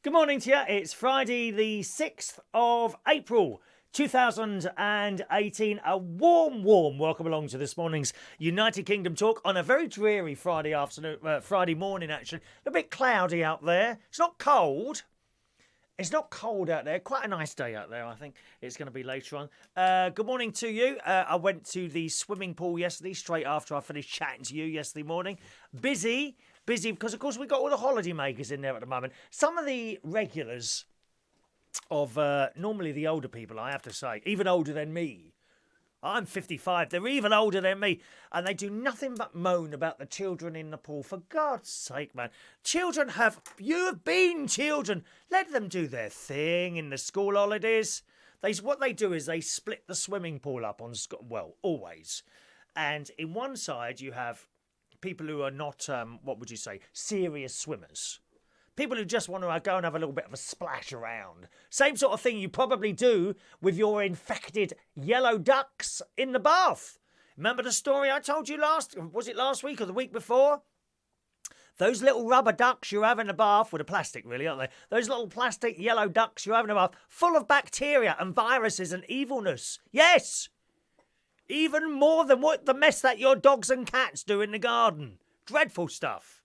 Good morning to you. It's Friday the 6th of April 2018. A warm welcome along to this morning's United Kingdom talk on a very dreary Friday afternoon, Friday morning actually. A bit cloudy out there. It's not cold. It's not cold out there. Quite a nice day out there, I think it's going to be later on. Good morning to you. I went to the swimming pool yesterday, straight after I finished chatting to you yesterday morning. Busy because, of course, we've got all the holiday makers in there at the moment. Some of the regulars of normally the older people, I have to say, even older than me. I'm 55. They're even older than me. And they do nothing but moan about the children in the pool. For God's sake, man. You've been children. Let them do their thing in the school holidays. What they do is they split the swimming pool up on, always. And in one side, you have people who are not, serious swimmers. People who just want to go and have a little bit of a splash around. Same sort of thing you probably do with your infected yellow ducks in the bath. Remember the story I told you last week or the week before? Those little rubber ducks you have in the bath, with the plastic really, aren't they? Those little plastic yellow ducks you have in the bath, full of bacteria and viruses and evilness. Yes! Even more than the mess that your dogs and cats do in the garden. Dreadful stuff.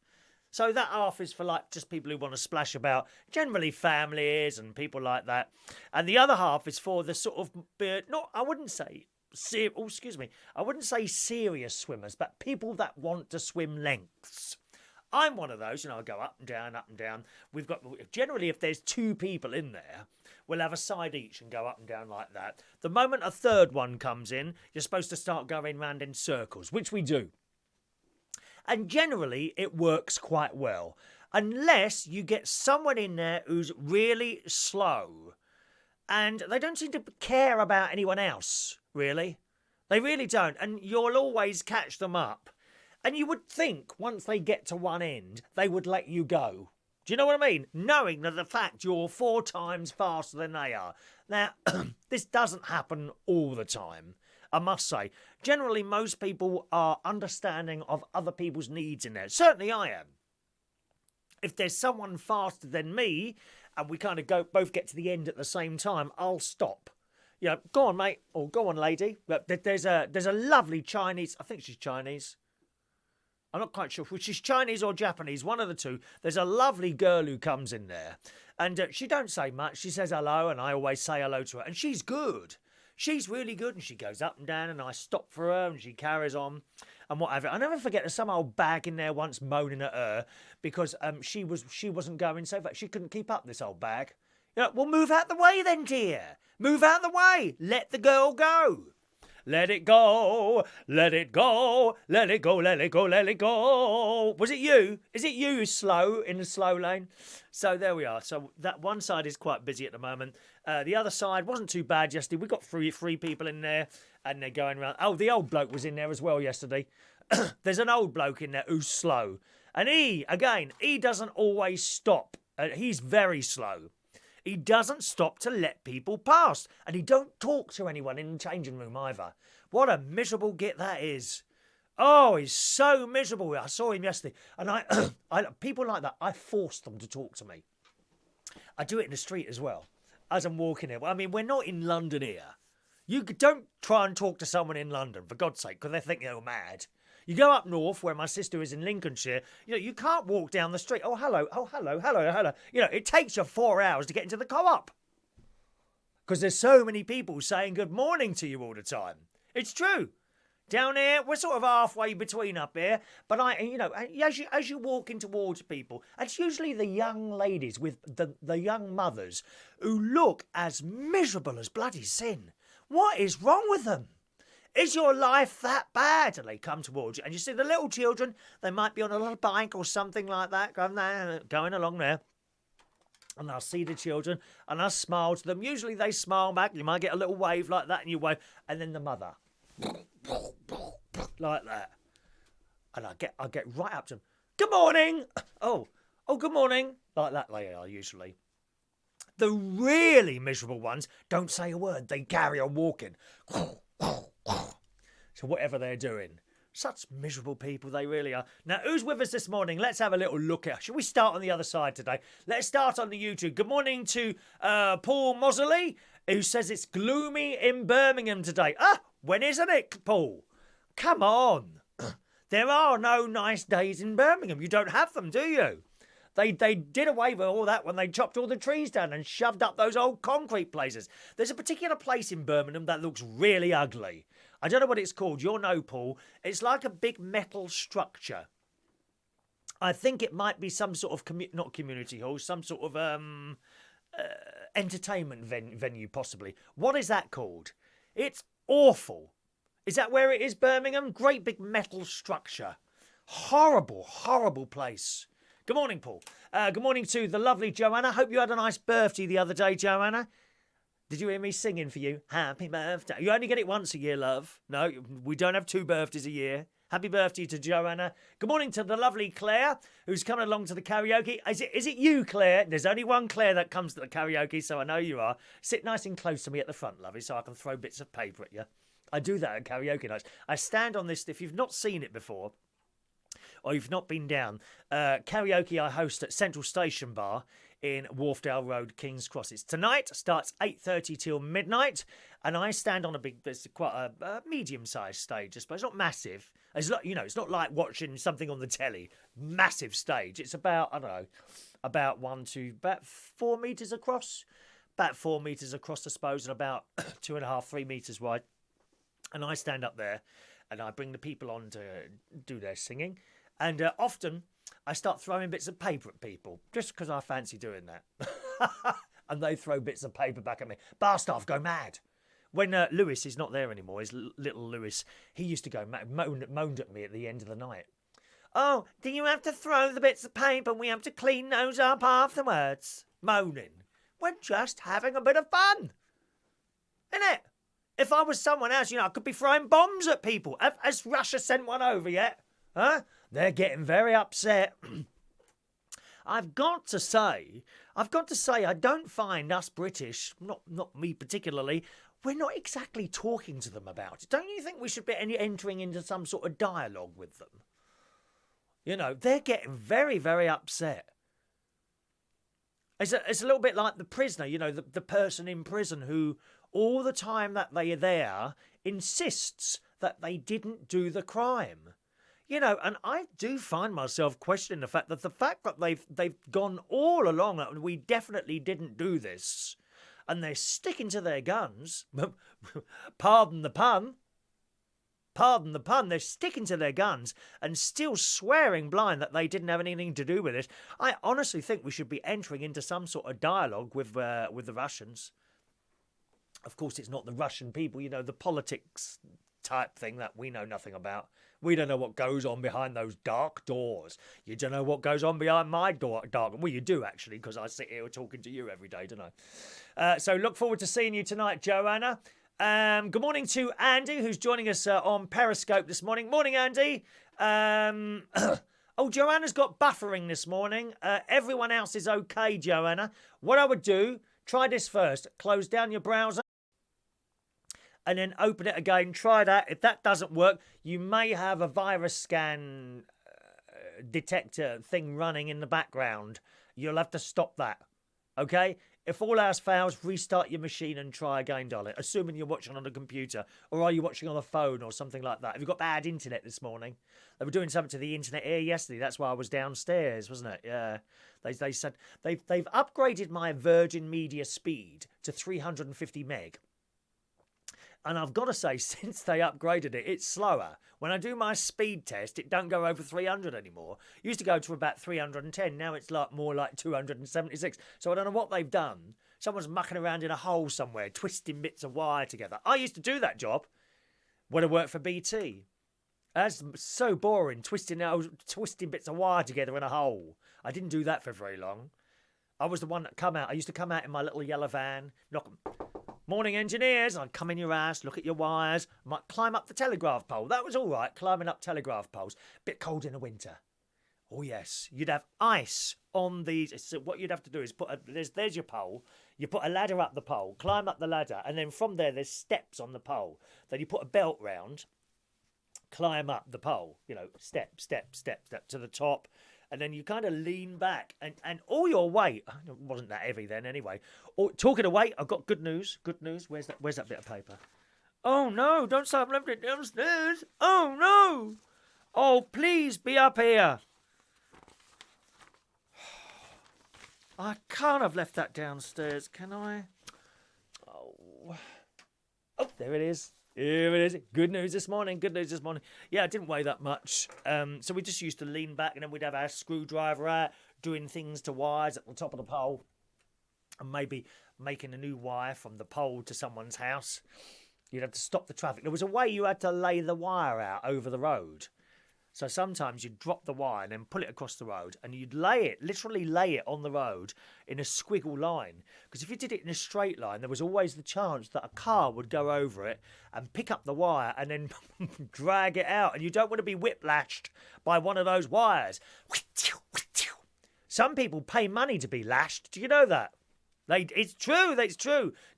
So that half is for just people who want to splash about, generally families and people like that. And the other half is for the sort of, I wouldn't say serious swimmers, but people that want to swim lengths. I'm one of those, I go up and down, up and down. Generally, if there's two people in there, we'll have a side each and go up and down like that. The moment a third one comes in, you're supposed to start going round in circles, which we do. And generally, it works quite well. Unless you get someone in there who's really slow. And they don't seem to care about anyone else, really. They really don't. And you'll always catch them up. And you would think, once they get to one end, they would let you go. Do you know what I mean? Knowing that the fact you're 4 times faster than they are. Now, this doesn't happen all the time. I must say, generally most people are understanding of other people's needs in there. Certainly I am. If there's someone faster than me and we kind of both get to the end at the same time, I'll stop. Go on, mate, or go on, lady. There's a lovely Chinese, I think she's Chinese. I'm not quite sure if she's Chinese or Japanese, one of the two. There's a lovely girl who comes in there and she don't say much. She says hello and I always say hello to her and she's good. She's really good and she goes up and down and I stop for her and she carries on and whatever. I never forget there's some old bag in there once moaning at her because she wasn't going so fast. She couldn't keep up, this old bag. Well, move out the way then, dear. Move out the way. Let the girl go. Let it go, let it go, let it go, let it go, let it go. Was it you? Is it you who's slow in the slow lane? So there we are. So that one side is quite busy at the moment. The other side wasn't too bad yesterday. We got three people in there and they're going around. Oh, the old bloke was in there as well yesterday. There's an old bloke in there who's slow. And he doesn't always stop. He's very slow. He doesn't stop to let people pass. And he don't talk to anyone in the changing room either. What a miserable git that is. Oh, he's so miserable. I saw him yesterday. And people like that, I force them to talk to me. I do it in the street as well, as I'm walking here. Well, I mean, we're not in London here. You don't try and talk to someone in London, for God's sake, because they think you're mad. You go up north, where my sister is in Lincolnshire, you can't walk down the street. Oh, hello. It takes you 4 hours to get into the co-op. Because there's so many people saying good morning to you all the time. It's true. Down here, we're sort of halfway between up here. But as you walk in towards people, it's usually the young ladies with the young mothers who look as miserable as bloody sin. What is wrong with them? Is your life that bad? And they come towards you. And you see the little children, they might be on a little bike or something like that, going along there. And I'll see the children and I'll smile to them. Usually they smile back. You might get a little wave like that and you wave. And then the mother, like that. And I get right up to them. Good morning. Oh, good morning. Like that they are usually. The really miserable ones don't say a word. They carry on walking. So whatever they're doing, Such miserable people, they really are. Now, who's with us this morning? Let's have a little look at. Shall we start on the other side today? Let's start on the YouTube. Good morning to Paul Mosley, who says it's gloomy in Birmingham today. When isn't it, Paul? Come on. There are no nice days in Birmingham. You don't have them, do you? They did away with all that when they chopped all the trees down and shoved up those old concrete places. There's a particular place in Birmingham that looks really ugly. I don't know what it's called. You'll know, Paul. It's like a big metal structure. I think it might be some sort of, not community hall, some sort of entertainment venue, possibly. What is that called? It's awful. Is that where it is, Birmingham? Great big metal structure. Horrible, horrible place. Good morning, Paul. Good morning to the lovely Joanna. Hope you had a nice birthday the other day, Joanna. Did you hear me singing for you? Happy birthday. You only get it once a year, love. No, we don't have 2 birthdays a year. Happy birthday to Joanna. Good morning to the lovely Claire, who's coming along to the karaoke. Is it you, Claire? There's only one Claire that comes to the karaoke, so I know you are. Sit nice and close to me at the front, lovey, so I can throw bits of paper at you. I do that at karaoke nights. I stand on this, if you've not seen it before, or you've not been down, karaoke I host at Central Station Bar in Wharfdale Road, King's Cross. It's tonight, starts 8:30 till midnight, and I stand on there's quite a medium-sized stage, I suppose. Not massive. It's not, it's not like watching something on the telly. Massive stage. It's about, I don't know, about 4 metres across. About 4 metres across, I suppose, and about 2.5, 3 metres wide. And I stand up there, and I bring the people on to do their singing. And often I start throwing bits of paper at people, just because I fancy doing that. And they throw bits of paper back at me. Bar staff go mad. When Lewis is not there anymore, his little Lewis, he used to go mad, moaned at me at the end of the night. Oh, do you have to throw the bits of paper and we have to clean those up afterwards? Moaning. We're just having a bit of fun. Innit? If I was someone else, I could be throwing bombs at people. Has Russia sent one over yet? Huh? They're getting very upset. I've got to say, I don't find us British, not me particularly, we're not exactly talking to them about it. Don't you think we should be entering into some sort of dialogue with them? They're getting very, very upset. It's a little bit like the prisoner, the person in prison who, all the time that they are there, insists that they didn't do the crime. And I do find myself questioning the fact that they've gone all along that we definitely didn't do this, and they're sticking to their guns. Pardon the pun. They're sticking to their guns and still swearing blind that they didn't have anything to do with it. I honestly think we should be entering into some sort of dialogue with the Russians. Of course, it's not the Russian people, the politics type thing that we know nothing about. We don't know what goes on behind those dark doors. You don't know what goes on behind my dark. Well, you do, actually, because I sit here talking to you every day, don't I? So look forward to seeing you tonight, Joanna. Good morning to Andy, who's joining us on Periscope this morning. Morning, Andy. Joanna's got buffering this morning. Everyone else is okay, Joanna. What I would do, try this first. Close down your browser and then open it again. Try that. If that doesn't work, you may have a virus scan detector thing running in the background. You'll have to stop that. Okay? If all else fails, restart your machine and try again, darling. Assuming you're watching on a computer. Or are you watching on a phone or something like that? Have you got bad internet this morning? They were doing something to the internet here yesterday. That's why I was downstairs, wasn't it? Yeah. They said they've upgraded my Virgin Media speed to 350 meg. And I've got to say, since they upgraded it, it's slower. When I do my speed test, it don't go over 300 anymore. It used to go to about 310. Now it's more like 276. So I don't know what they've done. Someone's mucking around in a hole somewhere, twisting bits of wire together. I used to do that job when I worked for BT. That's so boring, twisting bits of wire together in a hole. I didn't do that for very long. I was the one that come out. I used to come out in my little yellow van, knock them. Morning, engineers. I'd come in your ass, look at your wires. I might climb up the telegraph pole. That was all right, climbing up telegraph poles. Bit cold in the winter. Oh, yes. You'd have ice on these. So what you'd have to do is there's your pole. You put a ladder up the pole, climb up the ladder, and then from there, there's steps on the pole. Then you put a belt round, climb up the pole, you know, step to the top. And then you kind of lean back and all your weight, it wasn't that heavy then anyway. Talking of weight, I've got good news. Where's that bit of paper? Oh no, don't say I've left it downstairs. Oh no. Oh, please be up here. I can't have left that downstairs, can I? Oh, there it is. Here it is. Good news this morning. Yeah, it didn't weigh that much. So we just used to lean back and then we'd have our screwdriver out, doing things to wires at the top of the pole and maybe making a new wire from the pole to someone's house. You'd have to stop the traffic. There was a way you had to lay the wire out over the road. So sometimes you'd drop the wire and then pull it across the road and you'd literally lay it on the road in a squiggle line. Because if you did it in a straight line, there was always the chance that a car would go over it and pick up the wire and then drag it out. And you don't want to be whiplashed by one of those wires. Some people pay money to be lashed. Do you know that? It's true.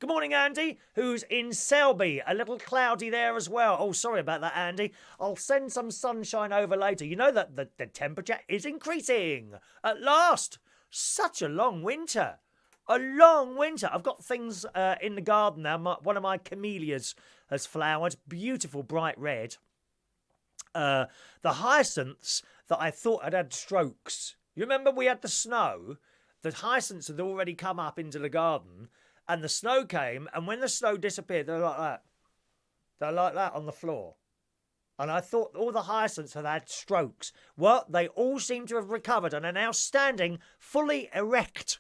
Good morning, Andy, who's in Selby. A little cloudy there as well. Oh, sorry about that, Andy. I'll send some sunshine over later. You know that the temperature is increasing. At last. Such a long winter. I've got things in the garden now. One of my camellias has flowered. Beautiful bright red. The hyacinths that I thought had strokes. You remember we had the snow? The hyacinths had already come up into the garden and the snow came, and when the snow disappeared, they're like that. They're like that on the floor. And I thought all the hyacinths had strokes. Well, they all seem to have recovered and are now standing fully erect.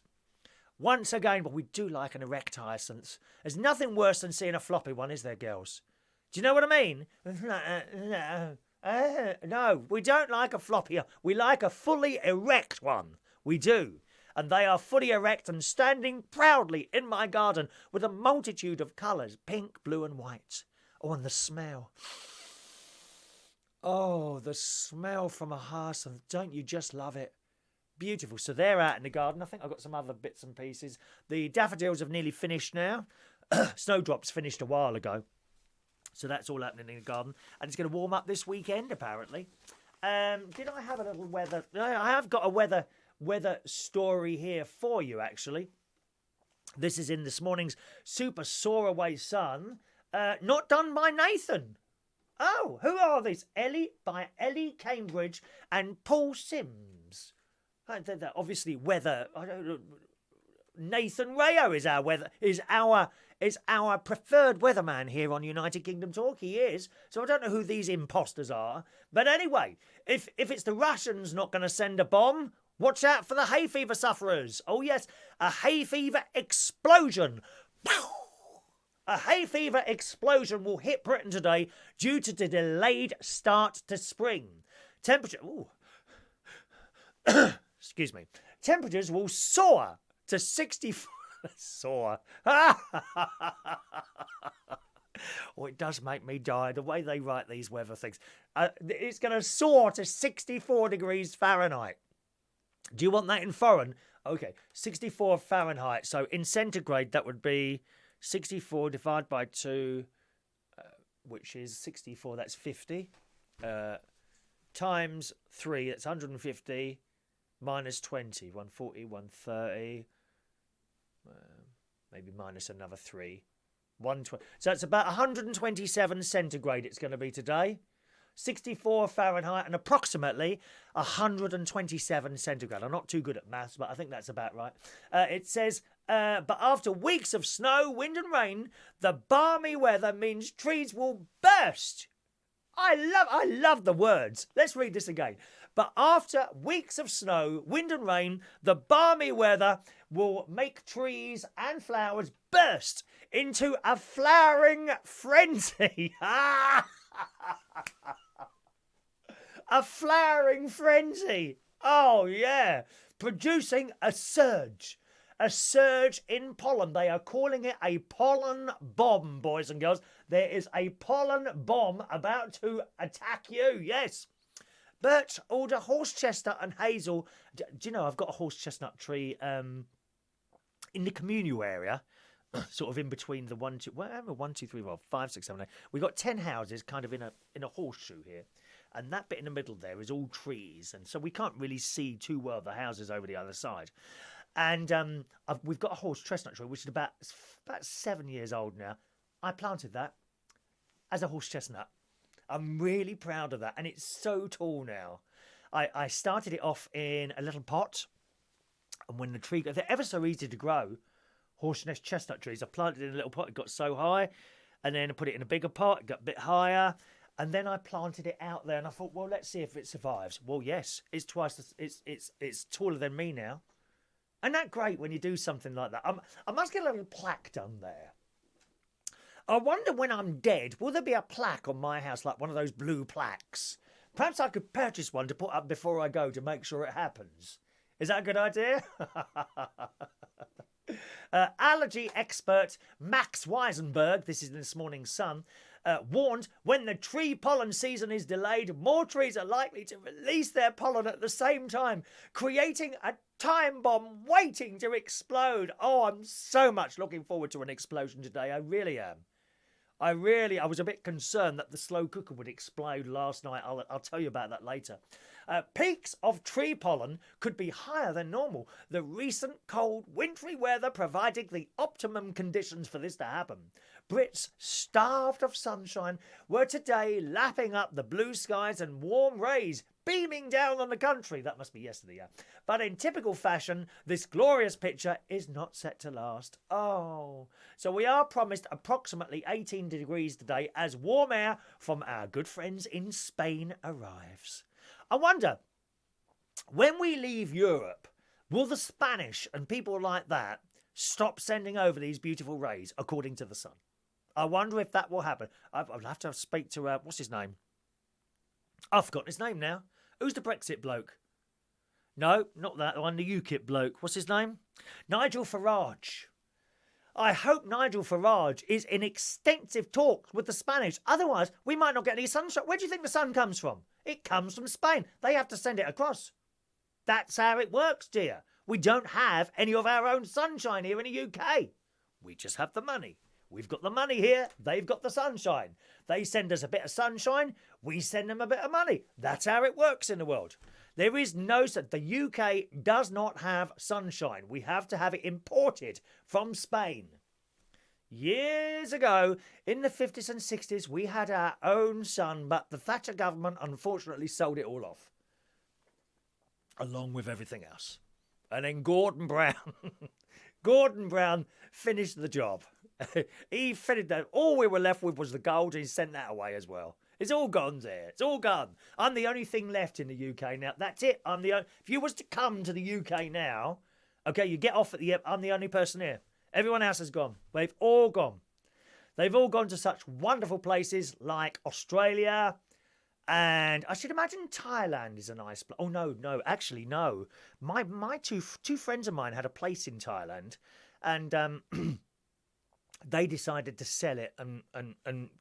Once again, but we do like an erect hyacinth. There's nothing worse than seeing a floppy one, is there, girls? Do you know what I mean? No, we don't like a floppy. We like a fully erect one. We do. And they are fully erect and standing proudly in my garden with a multitude of colours, pink, blue and white. Oh, and the smell. Oh, the smell from a hyacinth. Don't you just love it? Beautiful. So they're out in the garden. I think I've got some other bits and pieces. The daffodils have nearly finished now. Snowdrops finished a while ago. So that's all happening in the garden. And it's going to warm up this weekend, apparently. Did I have a little weather? I have got a weather story here for you, actually. This is in this morning's Super Soaraway Sun. Not done by Nathan. Oh, who are these? By Ellie Cambridge and Paul Sims. Obviously, weather. I don't know. Nathan Rayo is our preferred weatherman here on United Kingdom Talk. He is. So I don't know who these imposters are. But anyway, if it's the Russians not going to send a bomb, watch out for the hay fever sufferers. Oh yes, a hay fever explosion. A hay fever explosion will hit Britain today due to the delayed start to spring. Excuse me. Temperatures will soar to 64. Soar. Oh, it does make me die, the way they write these weather things. It's going to soar to 64 degrees Fahrenheit. Do you want that in foreign? Okay, 64 Fahrenheit. So in centigrade, that would be 64 divided by 2, which is 64, that's 50. Times 3, that's 150. Minus 20, 140, 130. Maybe minus another 3. 120. So it's about 127 centigrade it's going to be today. 64 Fahrenheit and approximately 127 centigrade. I'm not too good at maths, but I think that's about right. It says, but after weeks of snow, wind and rain, the balmy weather means trees will burst. I love the words. Let's read this again. But after weeks of snow, wind and rain, the balmy weather will make trees and flowers burst into a flowering frenzy. A flowering frenzy. Oh, yeah. Producing a surge. A surge in pollen. They are calling it a pollen bomb, boys and girls. There is a pollen bomb about to attack you. Yes. Birch, alder, horse chestnut and hazel. Do you know, I've got a horse chestnut tree in the communal area. sort of in between the 1, 2, whatever, 1, 2, 3, well, 5, 6, 7, 8. We got 10 houses kind of in a horseshoe here. And that bit in the middle there is all trees. And so we can't really see too well the houses over the other side. And we've got a horse chestnut tree, which is about 7 years old now. I planted that as a horse chestnut. I'm really proud of that. And it's so tall now. I started it off in a little pot. And when the tree, they're ever so easy to grow, horse chestnut trees. I planted it in a little pot. It got so high. And then I put it in a bigger pot. It got a bit higher. And then I planted it out there, and I thought, well, let's see if it survives. Well, yes, it's twice. It's taller than me now. Isn't that great when you do something like that? I must get a little plaque done there. I wonder when I'm dead, will there be a plaque on my house, like one of those blue plaques? Perhaps I could purchase one to put up before I go to make sure it happens. Is that a good idea? Allergy expert Max Weisenberg, this is in this morning's Sun, warned when the tree pollen season is delayed, more trees are likely to release their pollen at the same time, creating a time bomb waiting to explode. Oh, I'm so much looking forward to an explosion today. I really am. I was a bit concerned that the slow cooker would explode last night. I'll tell you about that later. Peaks of tree pollen could be higher than normal. The recent cold, wintry weather provided the optimum conditions for this to happen. Brits, starved of sunshine, were today lapping up the blue skies and warm rays beaming down on the country. That must be yesterday, yeah. But in typical fashion, this glorious picture is not set to last. Oh, so we are promised approximately 18 degrees today as warm air from our good friends in Spain arrives. I wonder, when we leave Europe, will the Spanish and people like that stop sending over these beautiful rays, according to the Sun? I wonder if that will happen. I'll have to speak to, what's his name? I've forgotten his name now. Who's the Brexit bloke? No, not that one, the UKIP bloke. What's his name? Nigel Farage. I hope Nigel Farage is in extensive talks with the Spanish. Otherwise, we might not get any sunshine. Where do you think the sun comes from? It comes from Spain. They have to send it across. That's how it works, dear. We don't have any of our own sunshine here in the UK. We just have the money. We've got the money here. They've got the sunshine. They send us a bit of sunshine. We send them a bit of money. That's how it works in the world. There is no... The UK does not have sunshine. We have to have it imported from Spain. Years ago, in the 50s and 60s, we had our own sun, but the Thatcher government unfortunately sold it all off. Along with everything else. And then Gordon Brown finished the job. He finished that. All we were left with was the gold, and he sent that away as well. It's all gone there. It's all gone. I'm the only thing left in the UK now. That's it. If you was to come to the UK now, okay, you get off at the... I'm the only person here. Everyone else has gone. They've all gone. They've all gone to such wonderful places like Australia, and I should imagine Thailand is a nice place. Oh, no. Actually, no. My two friends of mine had a place in Thailand, and they decided to sell it and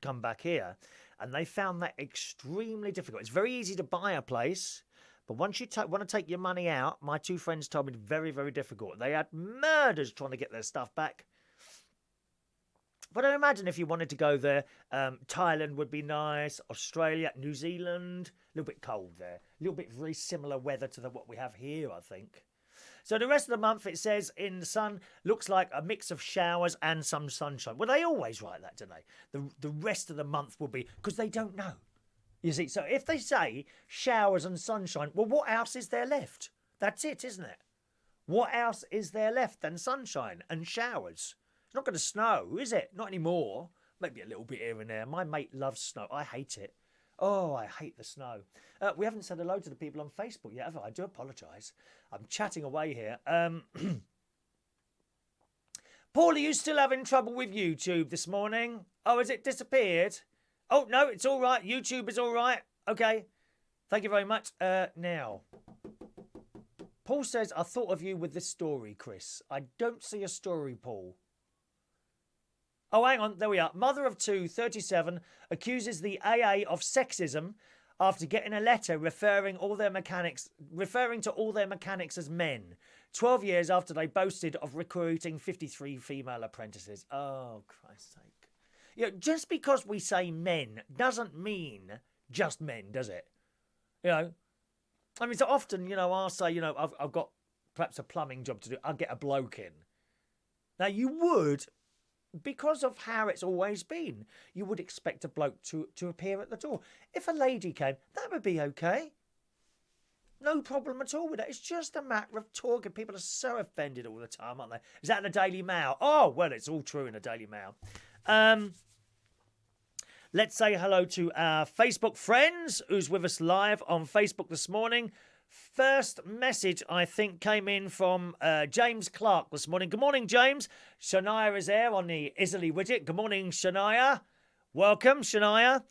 come back here. And they found that extremely difficult. It's very easy to buy a place, but once you want to take your money out, my two friends told me it's very, very difficult. They had murders trying to get their stuff back. But I imagine if you wanted to go there, Thailand would be nice, Australia, New Zealand, a little bit cold there. A little bit very similar weather to what we have here, I think. So the rest of the month, it says in the Sun, looks like a mix of showers and some sunshine. Well, they always write that, don't they? The rest of the month will be, because they don't know. You see, so if they say showers and sunshine, well, what else is there left? That's it, isn't it? What else is there left than sunshine and showers? It's not going to snow, is it? Not anymore. Maybe a little bit here and there. My mate loves snow. I hate it. Oh, I hate the snow. We haven't said hello to the people on Facebook yet, have I? I do apologise. I'm chatting away here. Paul, are you still having trouble with YouTube this morning? Oh, has it disappeared? Oh, no, it's all right. YouTube is all right. Okay. Thank you very much. Now, Paul says, I thought of you with this story, Chris. I don't see a story, Paul. Oh, hang on. There we are. Mother of two, 37, accuses the AA of sexism after getting a letter referring to all their mechanics as men. 12 years after they boasted of recruiting 53 female apprentices. Oh, Christ's sake. You know, just because we say men doesn't mean just men, does it? You know, I mean, so often, you know, I'll say, you know, I've got perhaps a plumbing job to do. I'll get a bloke in. Now, you would, because of how it's always been, you would expect a bloke to appear at the door. If a lady came, that would be okay. No problem at all with that. It's just a matter of talking. People are so offended all the time, aren't they? Is that in the Daily Mail? Oh, well, it's all true in the Daily Mail. Let's say hello to our Facebook friends who's with us live on Facebook this morning. First message, I think, came in from James Clark this morning. Good morning, James. Shania is there on the Isley widget. Good morning, Shania. Welcome, Shania.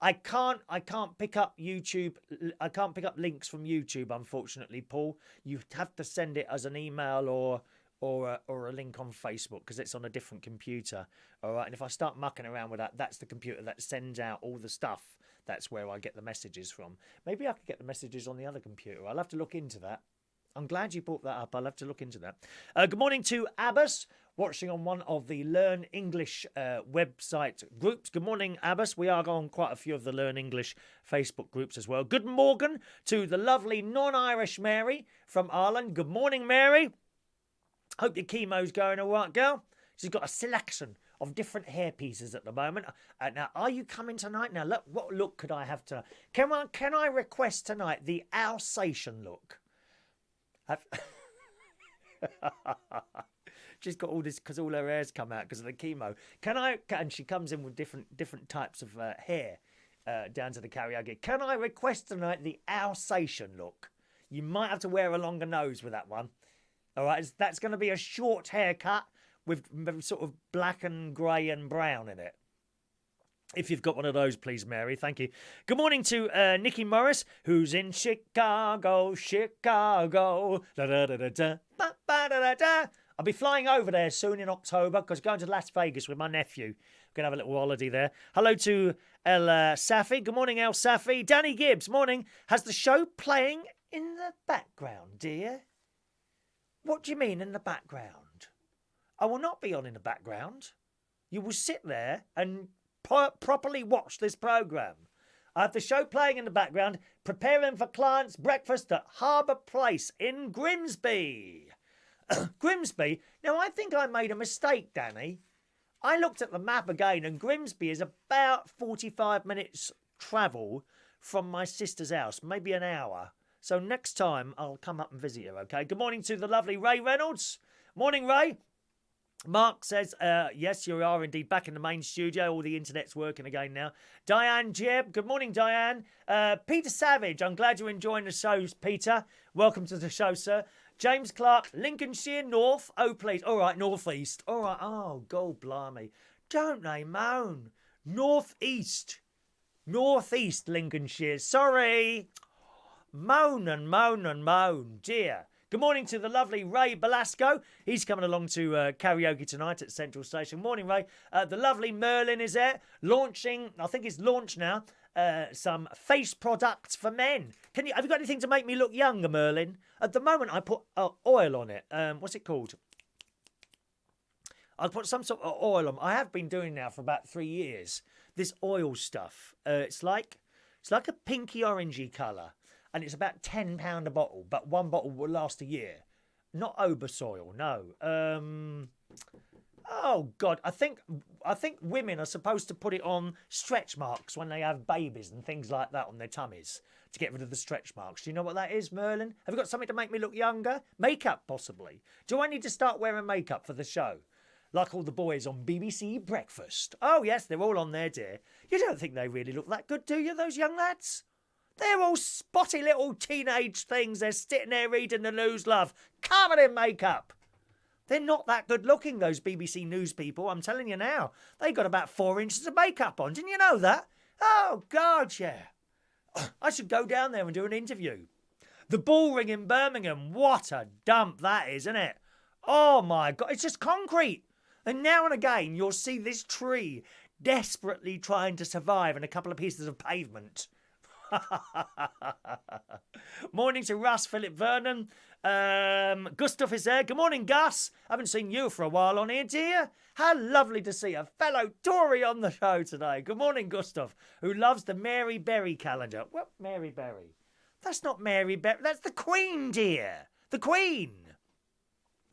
I can't pick up YouTube. I can't pick up links from YouTube, unfortunately, Paul. You have to send it as an email or a link on Facebook because it's on a different computer. All right, and if I start mucking around with that, that's the computer that sends out all the stuff. That's where I get the messages from. Maybe I could get the messages on the other computer. I'll have to look into that. I'm glad you brought that up. I'll have to look into that. Good morning to Abbas, watching on one of the Learn English website groups. Good morning, Abbas. We are on quite a few of the Learn English Facebook groups as well. Good morning to the lovely non-Irish Mary from Ireland. Good morning, Mary. Hope your chemo's going all right, girl. She's got a selection of different hair pieces at the moment. Now, are you coming tonight? Now, look, what look could I have to... Can I request tonight the Alsatian look? She's got all this because all her hair's come out because of the chemo. And she comes in with different types of hair down to the karaoke. Can I request tonight the Alsatian look? You might have to wear a longer nose with that one. All right, that's going to be a short haircut with sort of black and grey and brown in it. If you've got one of those, please, Mary. Thank you. Good morning to Nikki Morris, who's in Chicago. Da-da-da-da-da. Ba-ba-da-da-da. I'll be flying over there soon in October because going to Las Vegas with my nephew. Going to have a little holiday there. Hello to El Safi. Good morning, El Safi. Danny Gibbs, morning. Has the show playing in the background, dear? What do you mean in the background? I will not be on in the background. You will sit there and properly watch this programme. I have the show playing in the background, preparing for clients' breakfast at Harbour Place in Grimsby. Grimsby? Now, I think I made a mistake, Danny. I looked at the map again, and Grimsby is about 45 minutes travel from my sister's house, maybe an hour. So next time, I'll come up and visit you, okay? Good morning to the lovely Ray Reynolds. Morning, Ray. Mark says, yes, you are indeed back in the main studio. All the internet's working again now. Diane Jeb. Good morning, Diane. Peter Savage. I'm glad you're enjoying the show, Peter. Welcome to the show, sir. James Clark, Lincolnshire North. Oh, please. All right, North East. All right. Oh, God blimey. Don't they moan? North East. North East Lincolnshire. Sorry. Moan and moan and moan. Dear. Good morning to the lovely Ray Belasco. He's coming along to karaoke tonight at Central Station. Morning, Ray. The lovely Merlin is there, launching, I think it's launched now, some face products for men. Have you got anything to make me look younger, Merlin? At the moment, I put oil on it. What's it called? I put some sort of oil on. I have been doing now for about 3 years. This oil stuff. It's like a pinky orangey colour. And it's about £10 a bottle, but one bottle will last a year. Not Obersoil, no. Oh God, I think women are supposed to put it on stretch marks when they have babies and things like that on their tummies to get rid of the stretch marks. Do you know what that is, Merlin? Have you got something to make me look younger? Makeup, possibly. Do I need to start wearing makeup for the show? Like all the boys on BBC Breakfast. Oh yes, they're all on there, dear. You don't think they really look that good, do you, those young lads? They're all spotty little teenage things. They're sitting there reading the news, love, covered in makeup. They're not that good looking, those BBC News people, I'm telling you now. They got about 4 inches of makeup on. Didn't you know that? Oh, God, yeah. I should go down there and do an interview. The Bullring in Birmingham, what a dump that is, isn't it? Oh, my God, it's just concrete. And now and again, you'll see this tree desperately trying to survive on a couple of pieces of pavement. Morning to Russ, Philip Vernon. Gustav is there. Good morning, Gus. Haven't seen you for a while on here, dear. How lovely to see a fellow Tory on the show today. Good morning, Gustav, who loves the Mary Berry calendar. What Mary Berry? That's not Mary Berry. That's the Queen, dear. The Queen.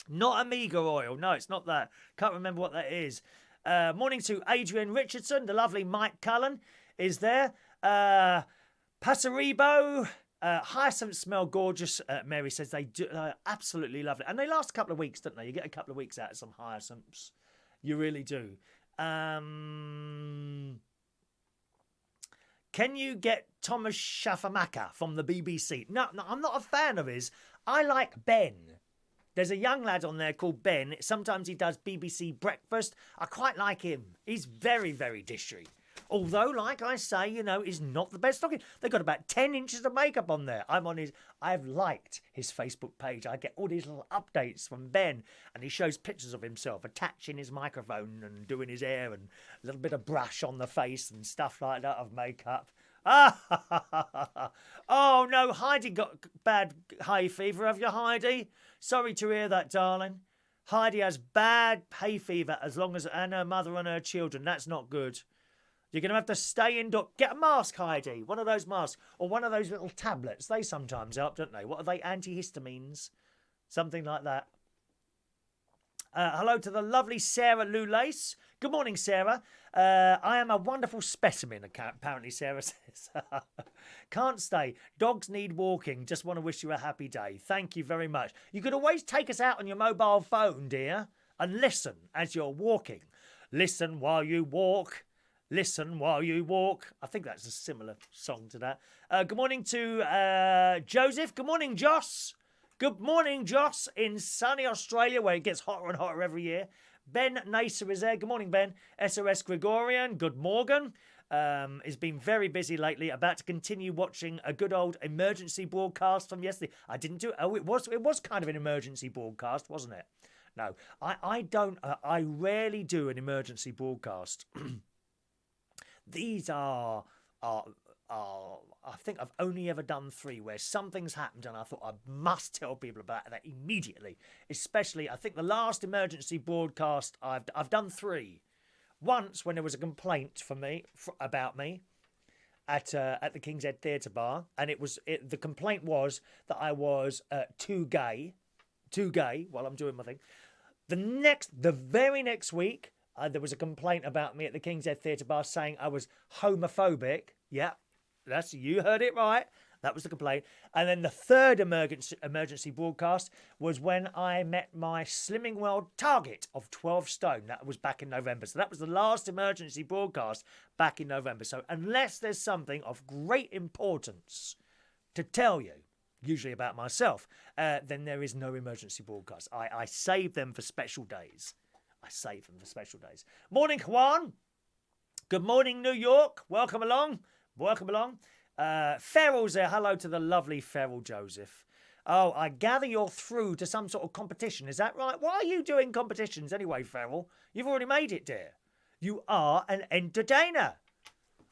Not Omega oil. No, it's not that. Can't remember what that is. Morning to Adrian Richardson. The lovely Mike Cullen is there. Passeribo. Hyacinths smell gorgeous, Mary says. They do. Absolutely lovely. And they last a couple of weeks, don't they? You get a couple of weeks out of some hyacinths. You really do. Can you get Thomas Shafamaka from the BBC? No, I'm not a fan of his. I like Ben. There's a young lad on there called Ben. Sometimes he does BBC Breakfast. I quite like him. He's very, very dishy. Although, like I say, you know, he's not the best looking. They've got about 10 inches of makeup on there. I've liked his Facebook page. I get all these little updates from Ben, and he shows pictures of himself attaching his microphone and doing his hair and a little bit of brush on the face and stuff like that of makeup. Oh, no, Heidi got bad hay fever. Have you, Heidi? Sorry to hear that, darling. Heidi has bad hay fever and her mother and her children. That's not good. You're going to have to stay indoors. Get a mask, Heidi. One of those masks. Or one of those little tablets. They sometimes help, don't they? What are they? Antihistamines? Something like that. Hello to the lovely Sarah Lulace. Good morning, Sarah. I am a wonderful specimen, apparently Sarah says. Can't stay. Dogs need walking. Just want to wish you a happy day. Thank you very much. You could always take us out on your mobile phone, dear, and listen as you're walking. Listen while you walk. Listen while you walk. I think that's a similar song to that. Good morning to Joseph. Good morning, Joss. Good morning, Joss, in sunny Australia, where it gets hotter and hotter every year. Ben Naser is there. Good morning, Ben. SOS Gregorian. Good morning. Has been very busy lately. About to continue watching a good old emergency broadcast from yesterday. I didn't do. Oh, it was kind of an emergency broadcast, wasn't it? No, I don't. I rarely do an emergency broadcast. These are. I think I've only ever done 3 where something's happened and I thought I must tell people about that immediately. Especially, I think the last emergency broadcast I've done 3. Once when there was a complaint about me at the King's Head Theatre Bar, and the complaint was that I was too gay while I'm doing my thing. The very next week, there was a complaint about me at the King's Head Theatre Bar saying I was homophobic. Yeah, you heard it right. That was the complaint. And then the third emergency broadcast was when I met my Slimming World target of 12 stone. That was back in November. So that was the last emergency broadcast back in November. So unless there's something of great importance to tell you, usually about myself, then there is no emergency broadcast. I save them for special days. Morning, Juan. Good morning, New York. Welcome along. Ferrell's there. Hello to the lovely Ferrell Joseph. Oh, I gather you're through to some sort of competition. Is that right? Why are you doing competitions anyway, Ferrell? You've already made it, dear. You are an entertainer.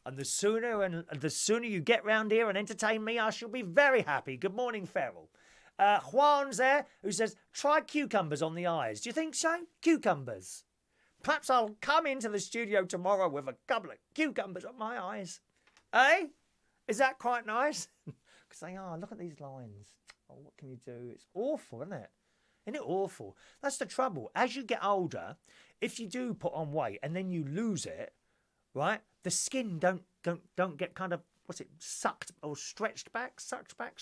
And the sooner you get round here and entertain me, I shall be very happy. Good morning, Ferrell. Juan's there, who says, try cucumbers on the eyes. Do you think so? Cucumbers. Perhaps I'll come into the studio tomorrow with a couple of cucumbers on my eyes. Eh? Is that quite nice? Because they are. Look at these lines. Oh, what can you do? It's awful, isn't it? Isn't it awful? That's the trouble. As you get older, if you do put on weight and then you lose it, right? The skin don't get kind of, sucked or stretched back? Stretched back?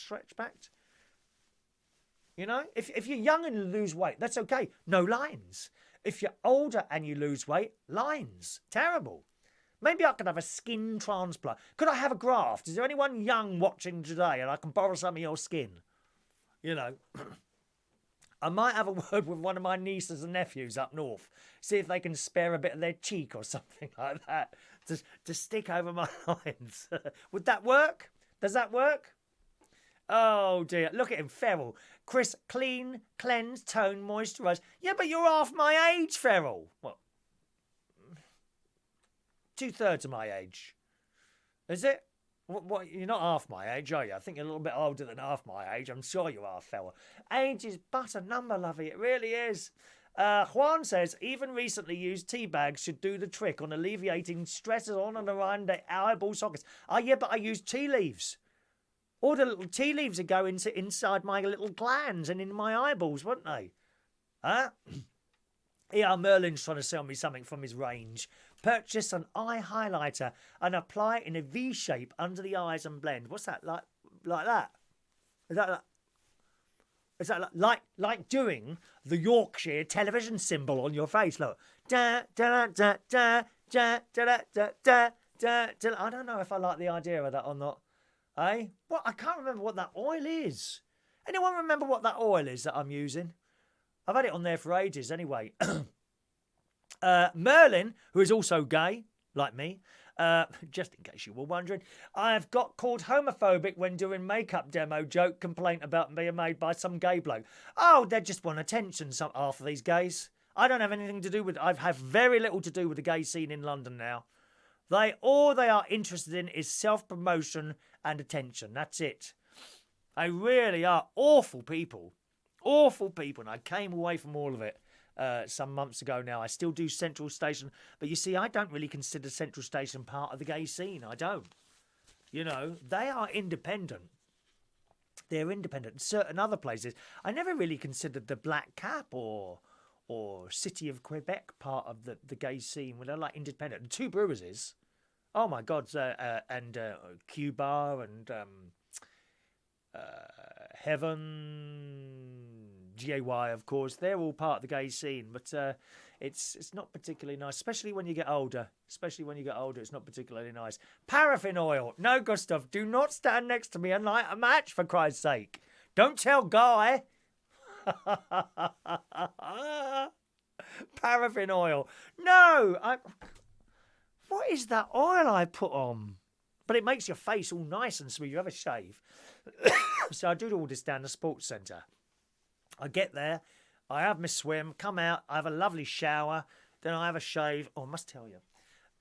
You know, if you're young and you lose weight, that's okay. No lines. If you're older and you lose weight, lines. Terrible. Maybe I could have a skin transplant. Could I have a graft? Is there anyone young watching today and I can borrow some of your skin? You know, I might have a word with one of my nieces and nephews up north. See if they can spare a bit of their cheek or something like that to stick over my lines. Would that work? Does that work? Oh dear, look at him, Ferrell. Chris, clean, cleanse, tone, moisturise. Yeah, but you're half my age, Ferrell. Well, 2/3 of my age. Is it? What? You're not half my age, are you? I think you're a little bit older than half my age. I'm sure you are, fella. Age is but a number, lovey. It really is. Juan says, even recently used tea bags should do the trick on alleviating stresses on and around the eyeball sockets. Oh, yeah, but I use tea leaves. All the little tea leaves would go inside my little glands and in my eyeballs, wouldn't they? Huh? Yeah, Merlin's trying to sell me something from his range. Purchase an eye highlighter and apply it in a V shape under the eyes and blend. What's that? Like that? Is that like doing the Yorkshire television symbol on your face? Look. Da, da, da, da, da, da, da, da, da, da. I don't know if I like the idea of that or not. Eh? What? I can't remember what that oil is. Anyone remember what that oil is that I'm using? I've had it on there for ages anyway. Merlin, who is also gay, like me, just in case you were wondering, I've got called homophobic when doing makeup demo joke complaint about being made by some gay bloke. Oh, they just want attention, half of these gays. I don't have anything to do with... I've had very little to do with the gay scene in London now. All they are interested in is self-promotion and attention. That's it. They really are awful people. Awful people. And I came away from all of it some months ago now. I still do Central Station. But you see, I don't really consider Central Station part of the gay scene. I don't. You know, they are independent. They're independent. Certain other places. I never really considered the Black Cap or City of Quebec part of the gay scene. Where they're like independent. And Two Brewers is. Oh my God. And Cuba and... Heaven, GAY, of course, they're all part of the gay scene, but it's not particularly nice, especially when you get older. It's not particularly nice. Paraffin oil. No, Gustav, do not stand next to me and light a match, for Christ's sake. Don't tell Guy. Paraffin oil. No, what is that oil I put on? But it makes your face all nice and smooth. You have a shave. So I do all this down the sports centre. I get there, I have my swim, come out, I have a lovely shower, then I have a shave. Oh, I must tell you.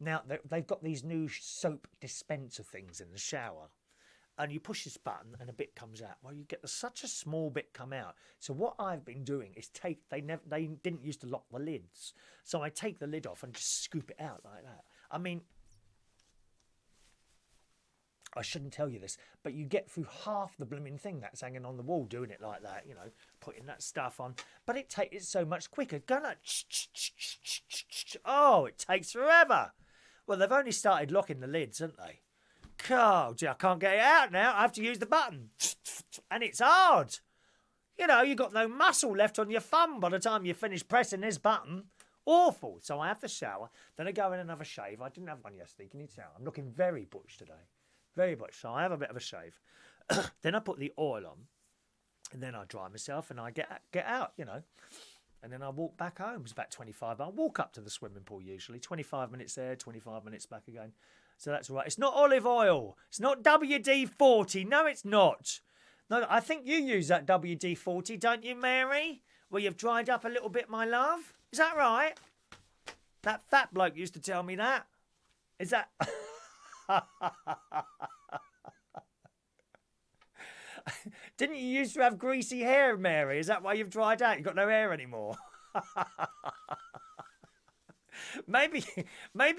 Now, they've got these new soap dispenser things in the shower. And you push this button and a bit comes out. Well, you get such a small bit come out. So what I've been doing is they didn't used to lock the lids. So I take the lid off and just scoop it out like that. I mean... I shouldn't tell you this, but you get through half the blooming thing that's hanging on the wall doing it like that, you know, putting that stuff on. But it's so much quicker. Oh, it takes forever. Well, they've only started locking the lids, haven't they? Oh, gee, I can't get it out now. I have to use the button. And it's hard. You know, you've got no muscle left on your thumb by the time you finish pressing this button. Awful. So I have the shower. Then I go in and have a shave. I didn't have one yesterday. Can you tell? I'm looking very butch today. Very much so. I have a bit of a shave. Then I put the oil on. And then I dry myself and I get out, you know. And then I walk back home. It's about 25. I walk up to the swimming pool usually. 25 minutes there, 25 minutes back again. So that's all right. It's not olive oil. It's not WD-40. No, it's not. No, I think you use that WD-40, don't you, Mary? Well, you've dried up a little bit, my love. Is that right? That fat bloke used to tell me that. Is that... Didn't you used to have greasy hair, Mary? Is that why you've dried out? You've got no hair anymore. Maybe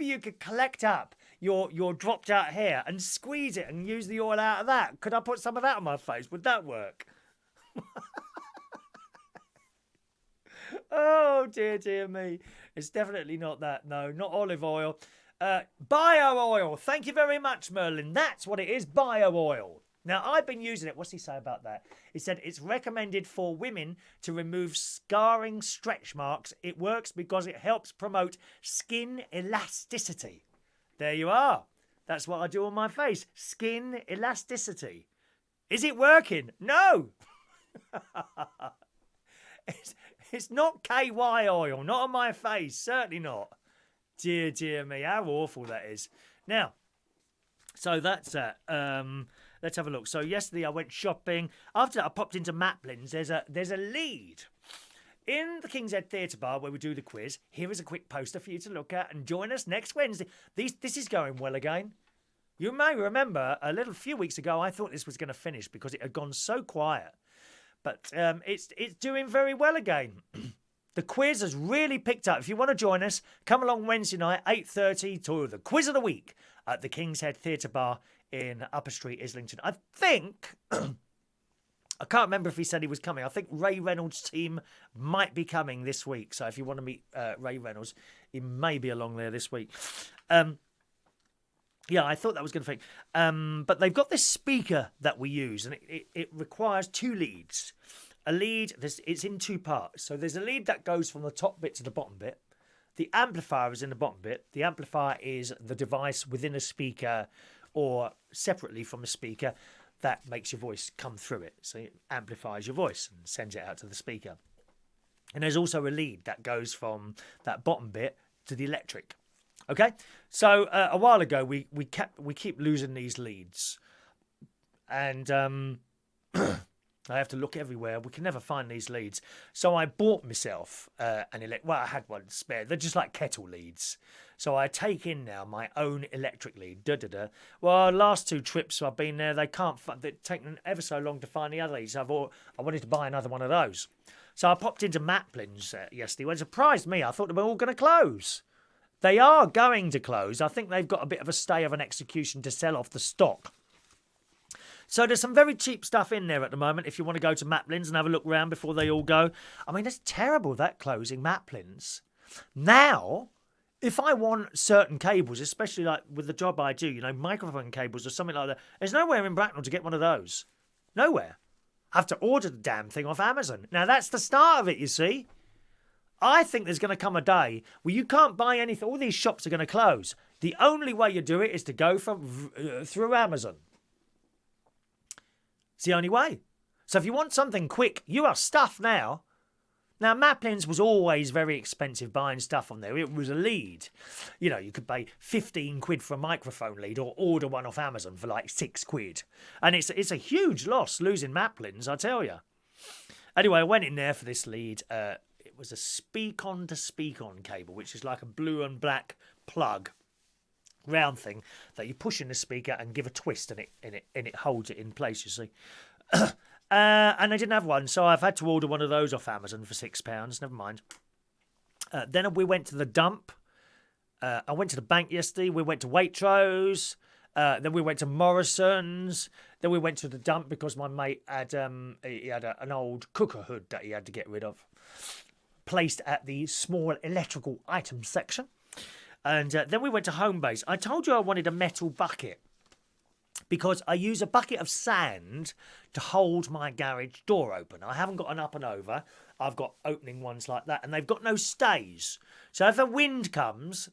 you could collect up your dropped out hair and squeeze it and use the oil out of that. Could I put some of that on my face? Would that work? Oh, dear me. It's definitely not that. No, not olive oil. Bio oil. Thank you very much, Merlin. That's what it is, bio oil. Now, I've been using it. What's he say about that? He said it's recommended for women to remove scarring stretch marks. It works because it helps promote skin elasticity. There you are. That's what I do on my face. Skin elasticity. Is it working? No. It's not KY oil. Not on my face. Certainly not. Dear me, how awful that is. Now, so that's that. Let's have a look. So yesterday I went shopping. After that, I popped into Maplin's. There's a lead in the King's Head Theatre Bar where we do the quiz, here is a quick poster for you to look at and join us next Wednesday. This is going well again. You may remember a few weeks ago, I thought this was going to finish because it had gone so quiet. But it's doing very well again. The quiz has really picked up. If you want to join us, come along Wednesday night, 8:30, to the quiz of the week at the King's Head Theatre Bar in Upper Street, Islington. I think, I can't remember if he said he was coming. I think Ray Reynolds' team might be coming this week. So if you want to meet Ray Reynolds, he may be along there this week. Yeah, I thought that was going to fit. But they've got this speaker that we use, and it requires two leads. A lead, it's in two parts. So there's a lead that goes from the top bit to the bottom bit. The amplifier is in the bottom bit. The amplifier is the device within a speaker or separately from a speaker that makes your voice come through it. So it amplifies your voice and sends it out to the speaker. And there's also a lead that goes from that bottom bit to the electric. Okay, so a while ago we keep losing these leads, and I have to look everywhere. We can never find these leads. So I bought myself I had one spare. They're just like kettle leads. So I take in now my own electric lead. Well, last two trips I've been there, they're taking ever so long to find the other leads. So I wanted to buy another one of those. So I popped into Maplin's yesterday. Well, it surprised me. I thought they were all going to close. They are going to close. I think they've got a bit of a stay of an execution to sell off the stock. So there's some very cheap stuff in there at the moment if you want to go to Maplin's and have a look around before they all go. I mean, it's terrible, that closing Maplin's. Now, if I want certain cables, especially like with the job I do, microphone cables or something like that, there's nowhere in Bracknell to get one of those. Nowhere. I have to order the damn thing off Amazon. Now, that's the start of it, you see. I think there's going to come a day where you can't buy anything. All these shops are going to close. The only way you do it is to go through Amazon. It's the only way. So if you want something quick, you are stuffed now. Now, Maplin's was always very expensive buying stuff on there. It was a lead. You could pay 15 quid for a microphone lead or order one off Amazon for like 6 quid. And it's a huge loss losing Maplin's, I tell you. Anyway, I went in there for this lead. It was a speak-on to speak-on cable, which is like a blue and black plug round thing that you push in the speaker and give a twist and it holds it in place, you see. And I didn't have one, so I've had to order one of those off Amazon for £6. Never mind. Then we went to the dump. I went to the bank yesterday. We went to Waitrose. Then we went to Morrison's. Then we went to the dump because my mate had an old cooker hood that he had to get rid of, placed at the small electrical items section. And then we went to Homebase. I told you I wanted a metal bucket because I use a bucket of sand to hold my garage door open. I haven't got an up and over. I've got opening ones like that, and they've got no stays. So if a wind comes,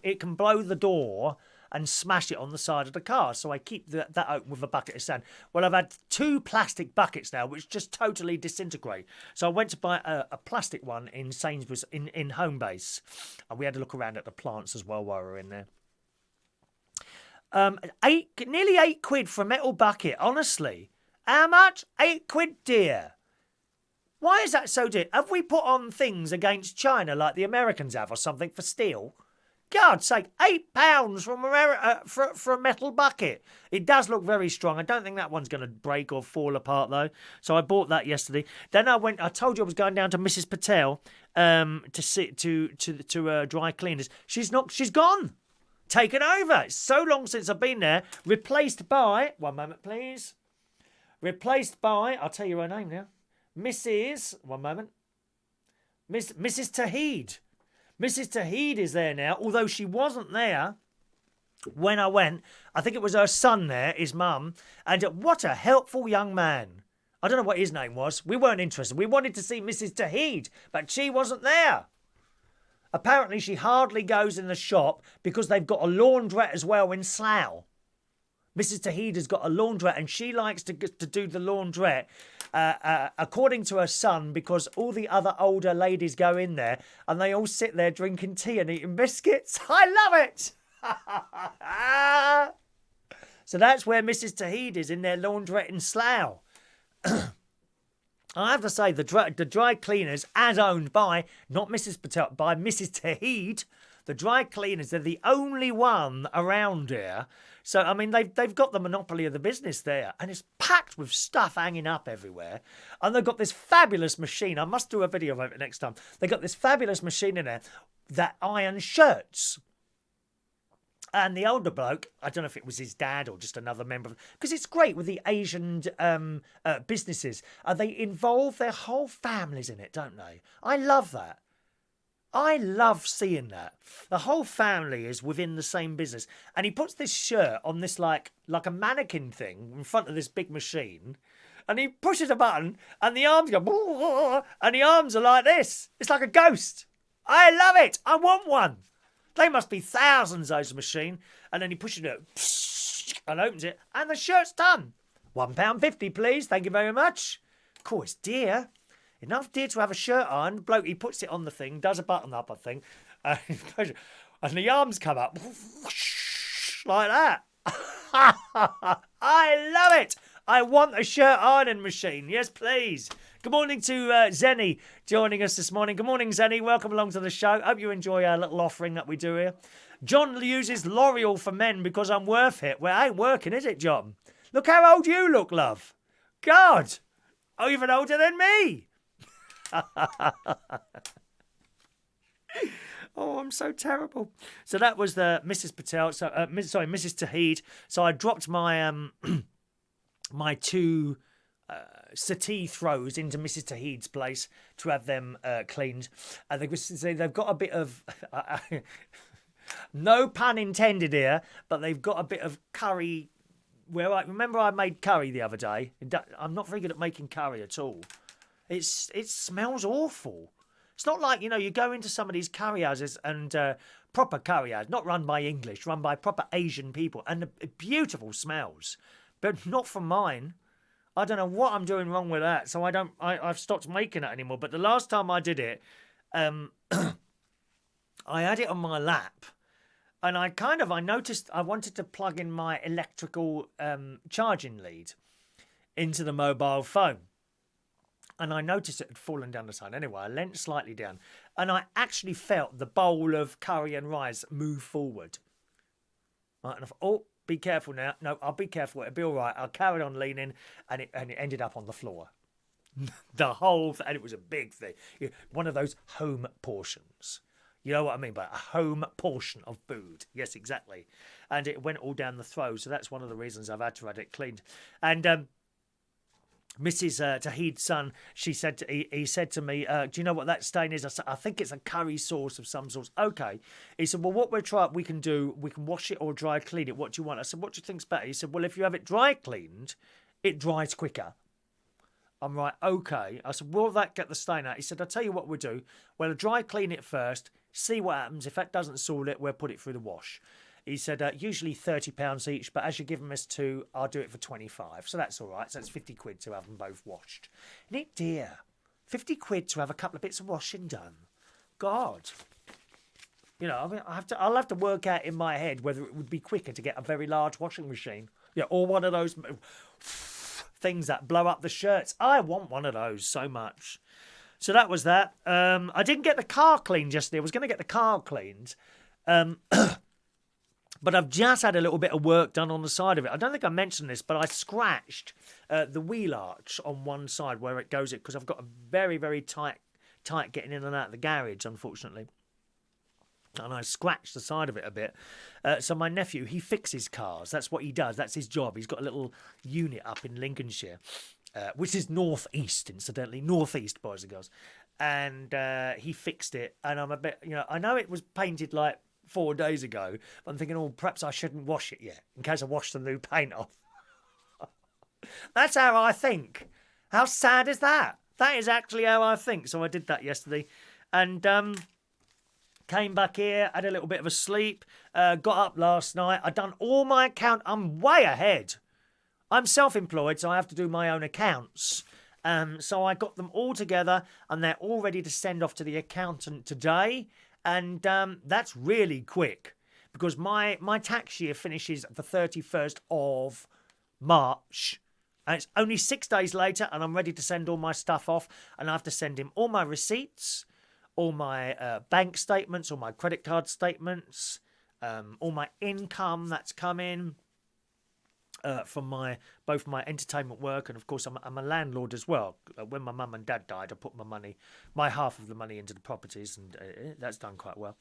it can blow the door and smash it on the side of the car. So I keep that open with a bucket of sand. Well, I've had 2 plastic buckets now, which just totally disintegrate. So I went to buy a plastic one in Sainsbury's, in Homebase. And we had a look around at the plants as well while we were in there. Nearly 8 quid for a metal bucket, honestly. How much? 8 quid, dear. Why is that so dear? Have we put on things against China like the Americans have or something for steel? God's sake, £8 for a metal bucket. It does look very strong. I don't think that one's going to break or fall apart, though. So I bought that yesterday. Then I told you I was going down to Mrs. Patel to dry cleaners. She's gone. Taken over. It's so long since I've been there. Replaced by, one moment, please. Replaced by, I'll tell you her name now. Mrs. Tahid. Mrs. Tahid is there now, although she wasn't there when I went. I think it was her son there, his mum. And what a helpful young man. I don't know what his name was. We weren't interested. We wanted to see Mrs. Tahid, but she wasn't there. Apparently, she hardly goes in the shop because they've got a laundrette as well in Slough. Mrs. Tahid has got a laundrette and she likes to do the laundrette, according to her son, because all the other older ladies go in there and they all sit there drinking tea and eating biscuits. I love it! So that's where Mrs. Tahid is, in their laundrette in Slough. I have to say, the dry cleaners, as owned by, not Mrs. Patel, by Mrs. Tahid, the dry cleaners, they're the only one around here. So, I mean, they've got the monopoly of the business there. And it's packed with stuff hanging up everywhere. And they've got this fabulous machine. I must do a video of it next time. They've got this fabulous machine in there that irons shirts. And the older bloke, I don't know if it was his dad or just another member, because it's great with the Asian businesses. They involve their whole families in it, don't they? I love that. I love seeing that. The whole family is within the same business. And he puts this shirt on this like a mannequin thing in front of this big machine. And he pushes a button and the arms go, and the arms are like this. It's like a ghost. I love it. I want one. They must be thousands, those machine. And then he pushes it and opens it, and the shirt's done. £1.50, please. Thank you very much. Cool, it's dear. Enough dear to have a shirt on. Bloke, he puts it on the thing, does a button up, I think. And the arms come up like that. I love it. I want a shirt ironing machine. Yes, please. Good morning to Zenny joining us this morning. Good morning, Zenny. Welcome along to the show. Hope you enjoy our little offering that we do here. John uses L'Oreal for men because I'm worth it. Well, it ain't working, is it, John? Look how old you look, love. God. Oh, even older than me. Oh, I'm so terrible. So that was the Mrs. Patel. So, Mrs. Tahid. So I dropped my my two settee throws into Mrs. Tahid's place to have them cleaned. And they've got a bit of, no pun intended here, but they've got a bit of curry. Remember I made curry the other day? I'm not very good at making curry at all. It smells awful. It's not like, you go into some of these curry houses and proper curry houses, not run by English, run by proper Asian people, and the beautiful smells, but not from mine. I don't know what I'm doing wrong with that, so I've stopped making it anymore. But the last time I did it, I had it on my lap, and I noticed I wanted to plug in my electrical charging lead into the mobile phone. And I noticed it had fallen down the side. Anyway, I leant slightly down, and I actually felt the bowl of curry and rice move forward. Right, and I thought, oh, be careful now. No, I'll be careful. It'll be all right. I'll carry on leaning, and it ended up on the floor. The whole thing, and it was a big thing. One of those home portions. You know what I mean by a home portion of food. Yes, exactly. And it went all down the throat, so that's one of the reasons I've had to have it cleaned. And Mrs. Tahid's son, he said to me, do you know what that stain is? I said, I think it's a curry sauce of some sort. Okay. He said, well, what we can wash it or dry clean it. What do you want? I said, what do you think's better? He said, well, if you have it dry cleaned, it dries quicker. I'm right, okay. I said, will that get the stain out? He said, I'll tell you what we'll do. We'll dry clean it first, see what happens. If that doesn't sort it, we'll put it through the wash. He said, usually £30 each, but as you're giving us two, I'll do it for 25. So that's all right. So it's 50 quid to have them both washed. Isn't it dear? 50 quid to have a couple of bits of washing done. God. I mean, I'll have to work out in my head whether it would be quicker to get a very large washing machine. Yeah, or one of those things that blow up the shirts. I want one of those so much. So that was that. I didn't get the car cleaned yesterday. I was going to get the car cleaned. But I've just had a little bit of work done on the side of it. I don't think I mentioned this, but I scratched the wheel arch on one side where it goes, because I've got a very, very tight getting in and out of the garage, unfortunately. And I scratched the side of it a bit. So my nephew, he fixes cars. That's what he does. That's his job. He's got a little unit up in Lincolnshire, which is northeast, incidentally. Northeast, boys and girls. And he fixed it. And I'm a bit, I know it was painted like 4 days ago, but I'm thinking, perhaps I shouldn't wash it yet in case I wash the new paint off. That's how I think. How sad is that? That is actually how I think. So I did that yesterday, and came back here, had a little bit of a sleep, got up last night. I'd done all my account. I'm way ahead. I'm self-employed, so I have to do my own accounts. So I got them all together, and they're all ready to send off to the accountant today. And that's really quick, because my tax year finishes the 31st of March And it's only 6 days later, and I'm ready to send all my stuff off. And I have to send him all my receipts, all my bank statements, all my credit card statements, all my income that's come in from both my entertainment work, and of course I'm a landlord as well. When my mum and dad died, I put my half of the money into the properties, and that's done quite well.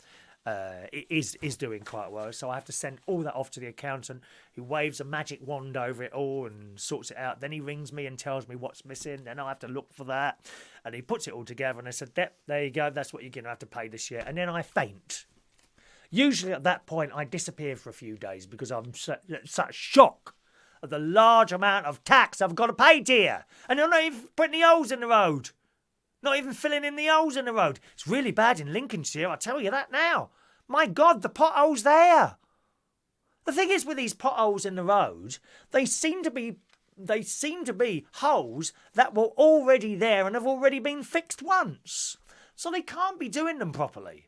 It is doing quite well. So I have to send all that off to the accountant, who waves a magic wand over it all and sorts it out. Then he rings me and tells me what's missing. Then I have to look for that, and he puts it all together. And I said, there you go. That's what you're going to have to pay this year. And then I faint. Usually at that point, I disappear for a few days because I'm such shock of the large amount of tax I've got to pay, dear. And I'm not even putting the holes in the road. Not even filling in the holes in the road. It's really bad in Lincolnshire, I tell you that now. My God, the potholes there. The thing is with these potholes in the road, they seem to be holes that were already there and have already been fixed once. So they can't be doing them properly.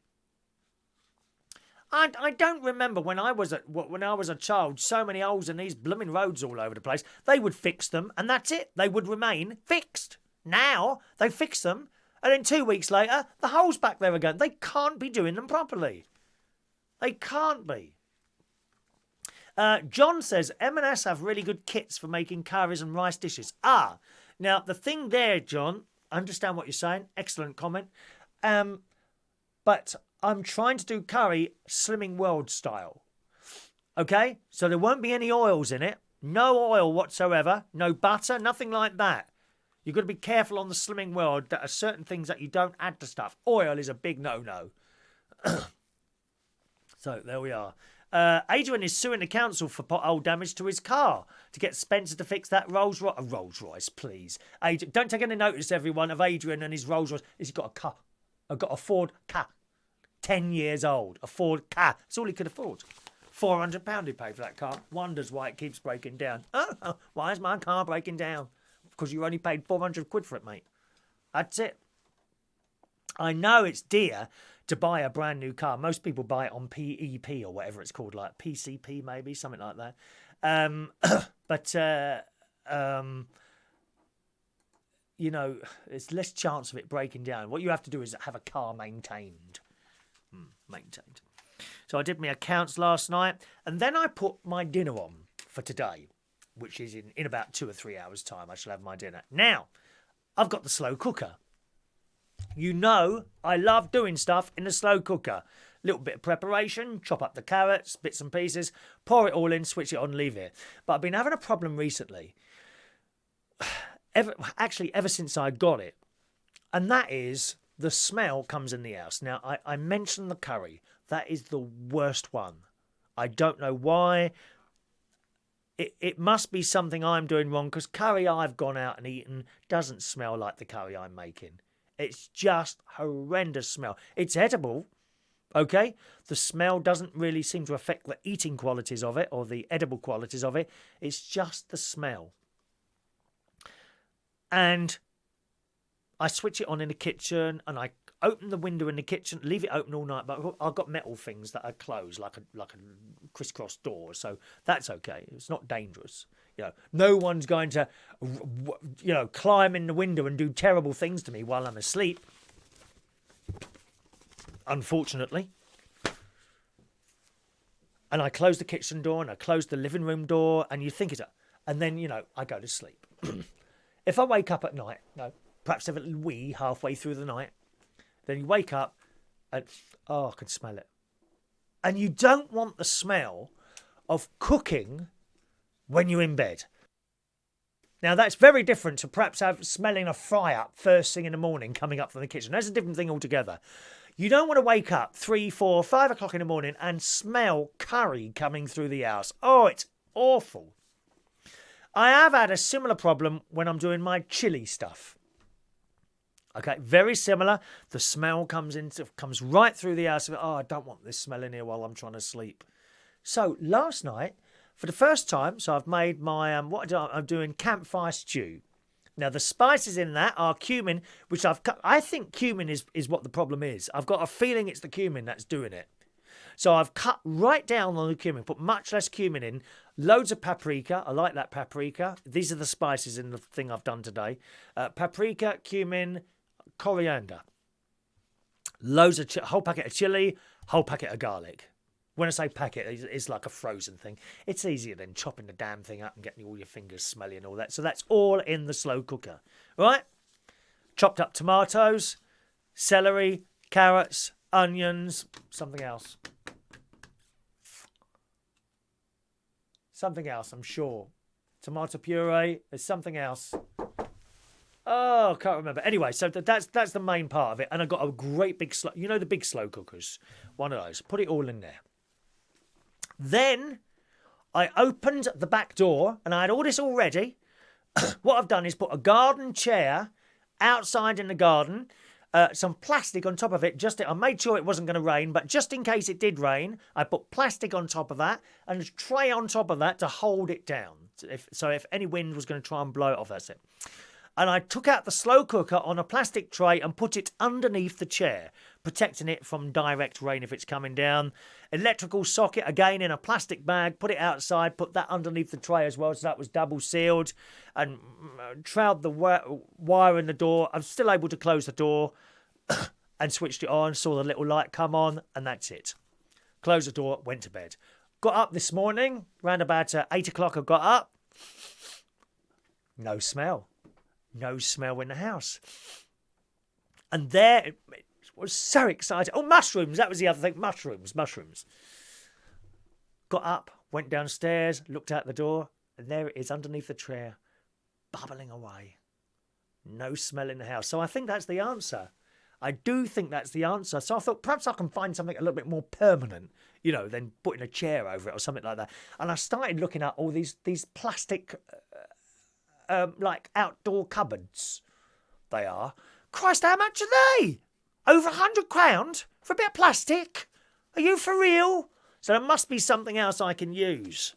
I don't remember when I was a child, so many holes in these blooming roads all over the place. They would fix them and that's it. They would remain fixed. Now they fix them, and then 2 weeks later, the hole's back there again. They can't be doing them properly. They can't be. John says, M&S have really good kits for making curries and rice dishes. Now the thing there, John, I understand what you're saying. Excellent comment. But I'm trying to do curry Slimming World style. Okay? So there won't be any oils in it. No oil whatsoever. No butter. Nothing like that. You've got to be careful on the Slimming World. There are certain things that you don't add to stuff. Oil is a big no-no. So there we are. Adrian is suing the council for pothole damage to his car to get Spencer to fix that Rolls Royce, please. Adrian, don't take any notice, everyone, of Adrian and his Rolls Royce. He's got a car. I've got a Ford car. 10 years old. A Ford car. That's all he could afford. £400 he paid for that car. Wonders why it keeps breaking down. Oh, why is my car breaking down? Because you only paid 400 quid for it, mate. That's it. I know it's dear to buy a brand new car. Most people buy it on PEP or whatever it's called, like PCP maybe, something like that. But you know, there's less chance of it breaking down. What you have to do is have a car maintained. Maintained. So I did my accounts last night, and then I put my dinner on for today, which is in about 2 or 3 hours' time. I shall have my dinner. Now, I've got the slow cooker. You know I love doing stuff in the slow cooker. Little bit of preparation, chop up the carrots, bits and pieces, pour it all in, switch it on, leave it. But I've been having a problem recently, ever since I got it, and that is the smell comes in the house. Now, I mentioned the curry. That is the worst one. I don't know why. It must be something I'm doing wrong, because curry I've gone out and eaten doesn't smell like the curry I'm making. It's just horrendous smell. It's edible, okay? The smell doesn't really seem to affect the eating qualities of it or the edible qualities of it. It's just the smell. And I switch it on in the kitchen, and I open the window in the kitchen, leave it open all night, but I've got metal things that are closed, like a crisscross door, so that's okay. It's not dangerous. You know, no one's going to, climb in the window and do terrible things to me while I'm asleep. Unfortunately. And I close the kitchen door, and I close the living room door, and you think it's and then, I go to sleep. If I wake up at night, perhaps have a little wee halfway through the night, then you wake up and, I can smell it. And you don't want the smell of cooking when you're in bed. Now, that's very different to perhaps smelling a fry-up first thing in the morning coming up from the kitchen. That's a different thing altogether. You don't want to wake up 3, 4, 5 o'clock in the morning and smell curry coming through the house. Oh, it's awful. I have had a similar problem when I'm doing my chili stuff. Okay, very similar. The smell comes right through the house. I don't want this smell in here while I'm trying to sleep. So last night, for the first time, I've made my I'm doing campfire stew. Now the spices in that are cumin, which I think cumin is what the problem is. I've got a feeling it's the cumin that's doing it. So I've cut right down on the cumin, put much less cumin in, Loads of paprika. I like that paprika. These are the spices in the thing I've done today. Paprika, cumin, coriander. Loads of whole packet of chili, whole packet of garlic. When I say packet, it's like a frozen thing. It's easier than chopping the damn thing up and getting all your fingers smelly and all that. So that's all in the slow cooker. Right? Chopped up tomatoes, celery, carrots, onions, something else. Something else, I'm sure. Tomato puree, there's something else. Oh, I can't remember. Anyway, so that's the main part of it. And I got a great big, you know the big slow cookers? One of those. Put it all in there. Then I opened the back door and I had all this all ready. What I've done is put a garden chair outside in the garden, some plastic on top of it. I made sure it wasn't going to rain, but just in case it did rain, I put plastic on top of that and a tray on top of that to hold it down. So if any wind was going to try and blow it off, that's it. And I took out the slow cooker on a plastic tray and put it underneath the chair, protecting it from direct rain if it's coming down. Electrical socket, again, in a plastic bag, put it outside, put that underneath the tray as well, so that was double sealed, and troweled the wire in the door. I'm still able to close the door and switched it on, saw the little light come on, and that's it. Closed the door, went to bed. Got up this morning, round about 8 o'clock I got up. No smell. No smell in the house. And there, it was so exciting. Oh, mushrooms. That was the other thing. Mushrooms. Got up, went downstairs, looked out the door, and there it is underneath the chair, bubbling away. No smell in the house. So I think that's the answer. I do think that's the answer. So I thought perhaps I can find something a little bit more permanent, than putting a chair over it or something like that. And I started looking at all these plastic like outdoor cupboards. They are. Christ, how much are they? Over £100 for a bit of plastic? Are you for real? So there must be something else I can use.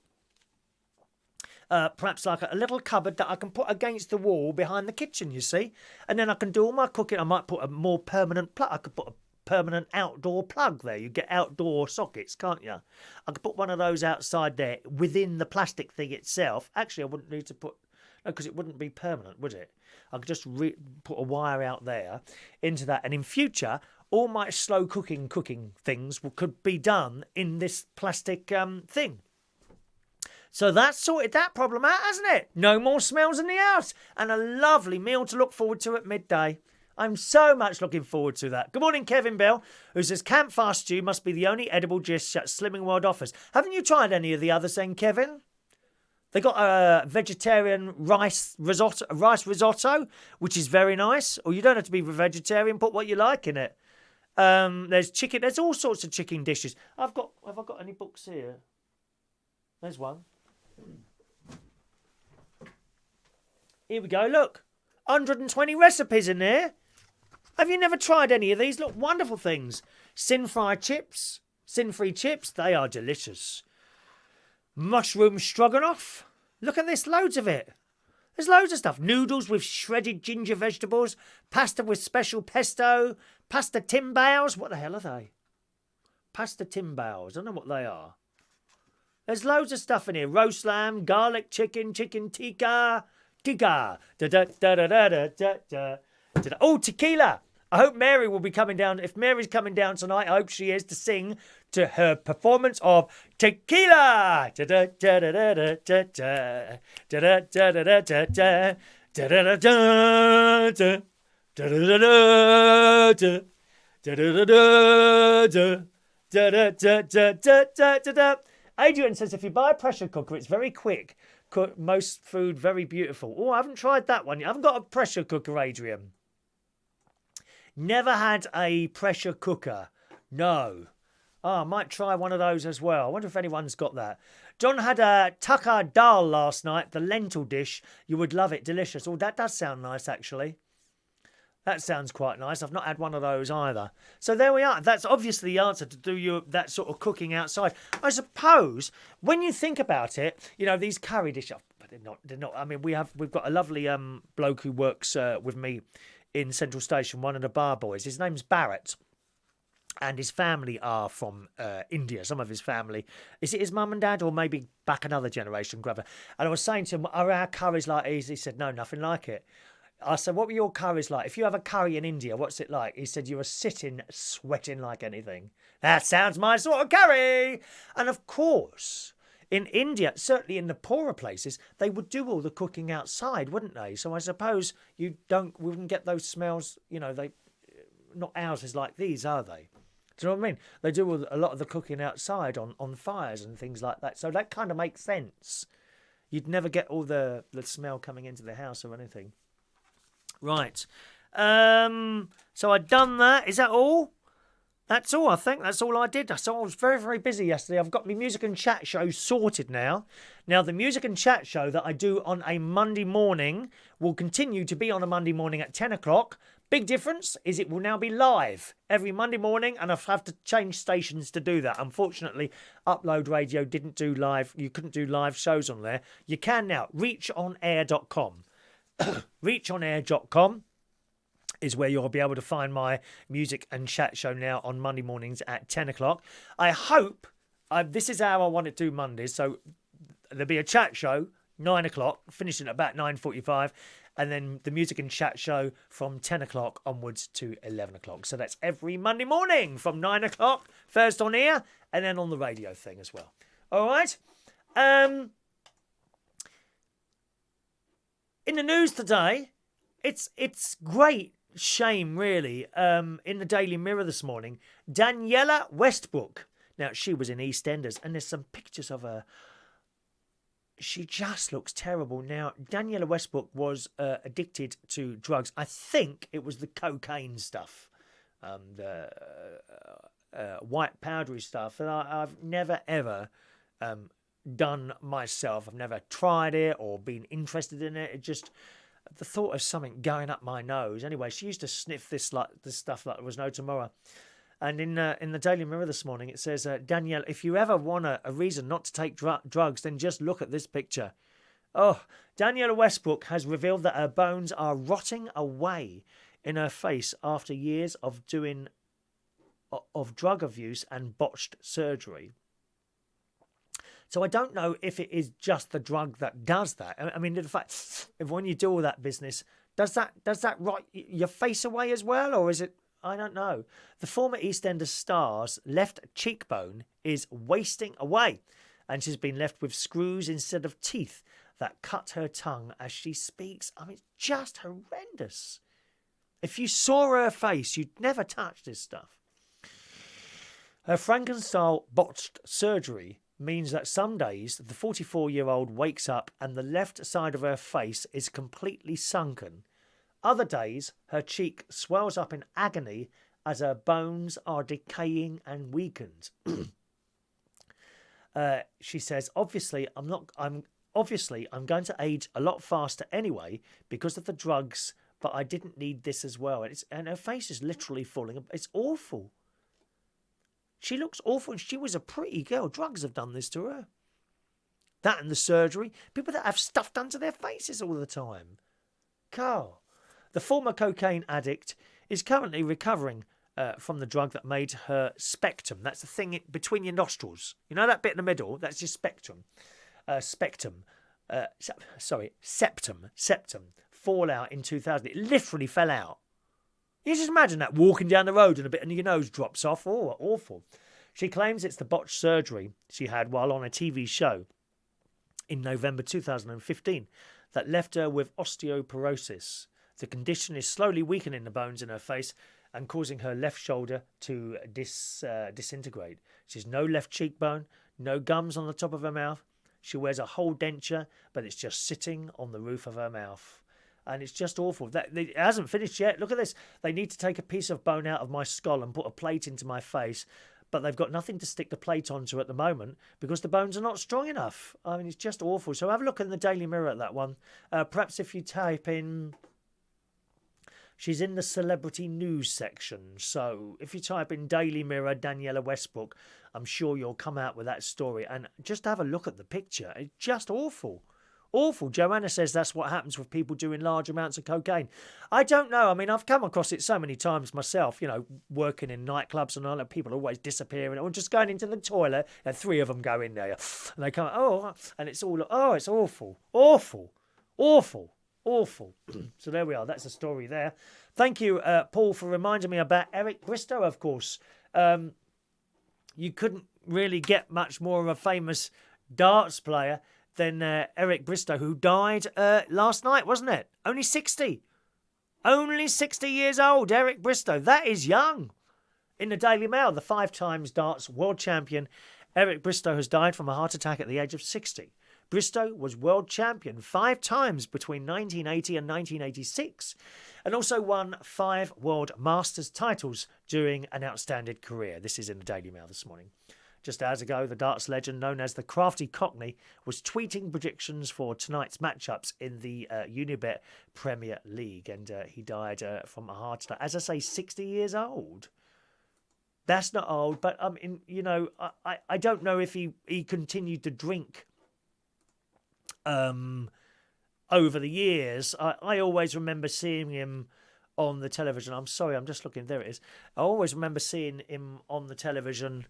Perhaps like a little cupboard that I can put against the wall behind the kitchen, you see. And then I can do all my cooking. I might put a more permanent plug. I could put a permanent outdoor plug there. You get outdoor sockets, can't you? I could put one of those outside there within the plastic thing itself. Actually, I wouldn't need to put... No, because it wouldn't be permanent, would it? I could just put a wire out there into that. And in future, all my slow cooking things could be done in this plastic thing. So that's sorted that problem out, hasn't it? No more smells in the house. And a lovely meal to look forward to at midday. I'm so much looking forward to that. Good morning, Kevin Bell, who says, campfire stew must be the only edible dish that Slimming World offers. Haven't you tried any of the others then, Kevin? They got a vegetarian rice risotto, which is very nice. Or you don't have to be vegetarian, put what you like in it. There's chicken. There's all sorts of chicken dishes. Have I got any books here? There's one. Here we go, look. 120 recipes in there. Have you never tried any of these? Look, wonderful things. Sin-free chips, they are delicious. Mushroom stroganoff. Look at this, loads of it. There's loads of stuff. Noodles with shredded ginger vegetables. Pasta with special pesto. Pasta timbaos. What the hell are they? Pasta timbaos. I don't know what they are. There's loads of stuff in here. Roast lamb, garlic chicken, chicken tikka. Tikka. Oh, tequila. I hope Mary will be coming down. If Mary's coming down tonight, I hope she is to sing to her performance of Tequila. Adrian says if you buy a pressure cooker, it's very quick. Cook most food very beautiful. Oh, I haven't tried that one yet. I haven't got a pressure cooker, Adrian. Never had a pressure cooker. No. Oh, I might try one of those as well. I wonder if anyone's got that. John had a tucker dal last night, the lentil dish. You would love it. Delicious. Oh, that does sound nice, actually. That sounds quite nice. I've not had one of those either. So there we are. That's obviously the answer to do that sort of cooking outside. I suppose when you think about it, these curry dishes, but they're not. I mean, we've got a lovely bloke who works with me in Central Station, one of the bar boys. His name's Barrett. and his family are from India. Some of his family, is it his mum and dad, or maybe back another generation, grandpa? And I was saying to him, are our curries like these? He said, no, nothing like it. I said, what were your curries like? If you have a curry in India, what's it like? He said, you are sitting, sweating like anything. That sounds my sort of curry. And of course, in India, certainly in the poorer places, they would do all the cooking outside, wouldn't they? So I suppose we wouldn't get those smells, not houses like these, are they? Do you know what I mean? They do a lot of the cooking outside on fires and things like that. So that kind of makes sense. You'd never get all the smell coming into the house or anything. Right. So I'd done that. Is that all? That's all, I think. That's all I did. So I was very, very busy yesterday. I've got my music and chat show sorted now. Now, the music and chat show that I do on a Monday morning will continue to be on a Monday morning at 10 o'clock. Big difference is it will now be live every Monday morning, and I have to change stations to do that. Unfortunately, Upload Radio didn't do live. You couldn't do live shows on there. You can now. Reachonair.com. Reachonair.com is where you'll be able to find my music and chat show now on Monday mornings at 10 o'clock. I hope, this is how I want to do Mondays, so there'll be a chat show, 9 o'clock, finishing at about 9:45, and then the music and chat show from 10 o'clock onwards to 11 o'clock. So that's every Monday morning from 9 o'clock, first on here, and then on the radio thing as well. All right? In the news today, it's great shame, really. In the Daily Mirror this morning, Danniella Westbrook. Now, she was in EastEnders, and there's some pictures of her. She just looks terrible. Now, Danniella Westbrook was addicted to drugs. I think it was the cocaine stuff, the white powdery stuff. And I've never, ever done myself. I've never tried it or been interested in it. It just, the thought of something going up my nose. Anyway, she used to sniff this stuff like there was no tomorrow. And in the Daily Mirror this morning, it says, Dannielle, if you ever want a reason not to take drugs, then just look at this picture. Oh, Danniella Westbrook has revealed that her bones are rotting away in her face after years of drug abuse and botched surgery. So I don't know if it is just the drug that does that. I mean, in fact, if when you do all that business, does that rot your face away as well, or is it? I don't know. The former EastEnders star's left cheekbone is wasting away, and she's been left with screws instead of teeth that cut her tongue as she speaks. I mean, it's just horrendous. If you saw her face, you'd never touch this stuff. Her Frankenstein botched surgery means that some days the 44-year-old wakes up and the left side of her face is completely sunken. Other days, her cheek swells up in agony as her bones are decaying and weakened. She says, obviously, I'm going to age a lot faster anyway because of the drugs, but I didn't need this as well. And her face is literally falling. It's awful. She looks awful. She was a pretty girl. Drugs have done this to her. That and the surgery. People that have stuff done to their faces all the time. Carl. The former cocaine addict is currently recovering from the drug that made her spectrum. That's the thing between your nostrils. You know that bit in the middle? That's your spectrum. Septum. Fall out in 2000. It literally fell out. You just imagine that walking down the road and a bit and your nose drops off. Oh, awful. She claims it's the botched surgery she had while on a TV show in November 2015 that left her with osteoporosis. The condition is slowly weakening the bones in her face and causing her left shoulder to disintegrate. She has no left cheekbone, no gums on the top of her mouth. She wears a whole denture, but it's just sitting on the roof of her mouth. And it's just awful. It hasn't finished yet. Look at this. They need to take a piece of bone out of my skull and put a plate into my face, but they've got nothing to stick the plate onto at the moment because the bones are not strong enough. I mean, it's just awful. So have a look in the Daily Mirror at that one. Perhaps if you type in... She's in the celebrity news section. So if you type in Daily Mirror, Danniella Westbrook, I'm sure you'll come out with that story. And just have a look at the picture. It's just awful. Awful. Joanna says that's what happens with people doing large amounts of cocaine. I don't know. I mean, I've come across it so many times myself, working in nightclubs and all that. People always disappearing or just going into the toilet and 3 of them go in there and they come, and it's all, it's awful. Awful. Awful. Awful. So there we are. That's the story there. Thank you, Paul, for reminding me about Eric Bristow, of course. You couldn't really get much more of a famous darts player than Eric Bristow, who died last night, wasn't it? Only 60. Only 60 years old, Eric Bristow. That is young. In the Daily Mail, the 5 times darts world champion, Eric Bristow has died from a heart attack at the age of 60. Bristow was world champion 5 times between 1980 and 1986 and also won 5 World Masters titles during an outstanding career. This is in the Daily Mail this morning. Just hours ago, the darts legend known as the Crafty Cockney was tweeting predictions for tonight's matchups in the Unibet Premier League, and he died from a heart attack. As I say, 60 years old. That's not old, but I don't know if he continued to drink over the years. I always remember seeing him on the television. I'm sorry, I'm just looking. There it is. I always remember seeing him on the television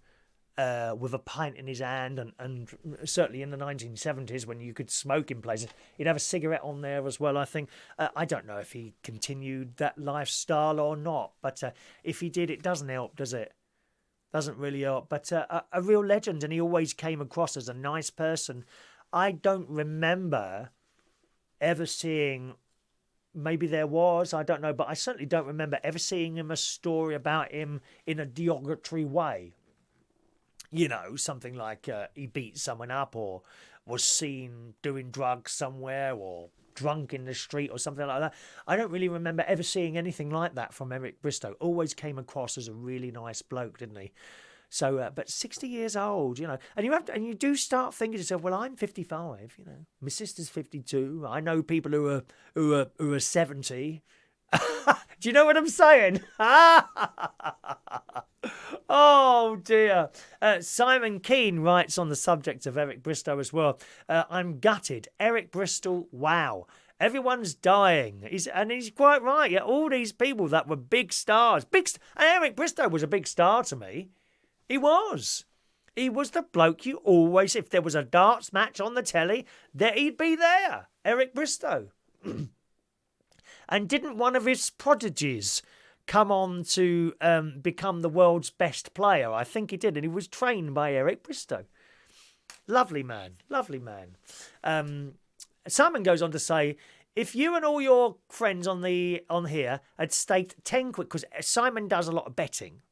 with a pint in his hand, and certainly in the 1970s when you could smoke in places, he'd have a cigarette on there as well, I think. I don't know if he continued that lifestyle or not, but if he did, it doesn't help, does it? Doesn't really help. But a real legend, and he always came across as a nice person. I don't remember ever seeing, maybe there was, I don't know, but I certainly don't remember ever seeing him a story about him in a derogatory way. Something like he beat someone up or was seen doing drugs somewhere or drunk in the street or something like that. I don't really remember ever seeing anything like that from Eric Bristow. Always came across as a really nice bloke, didn't he? So, but 60 years old, and you do start thinking to yourself, well, I'm 55, my sister's 52. I know people who are 70. Do you know what I'm saying? Oh dear. Simon Keane writes on the subject of Eric Bristow as well. I'm gutted. Eric Bristow, wow. Everyone's dying. He's quite right. Yeah, all these people that were big stars. And Eric Bristow was a big star to me. He was. He was the bloke you always, if there was a darts match on the telly, he'd be there. Eric Bristow. And didn't one of his prodigies come on to become the world's best player? I think he did, and he was trained by Eric Bristow. Lovely man, lovely man. Simon goes on to say, if you and all your friends on here had staked 10 quid, because Simon does a lot of betting.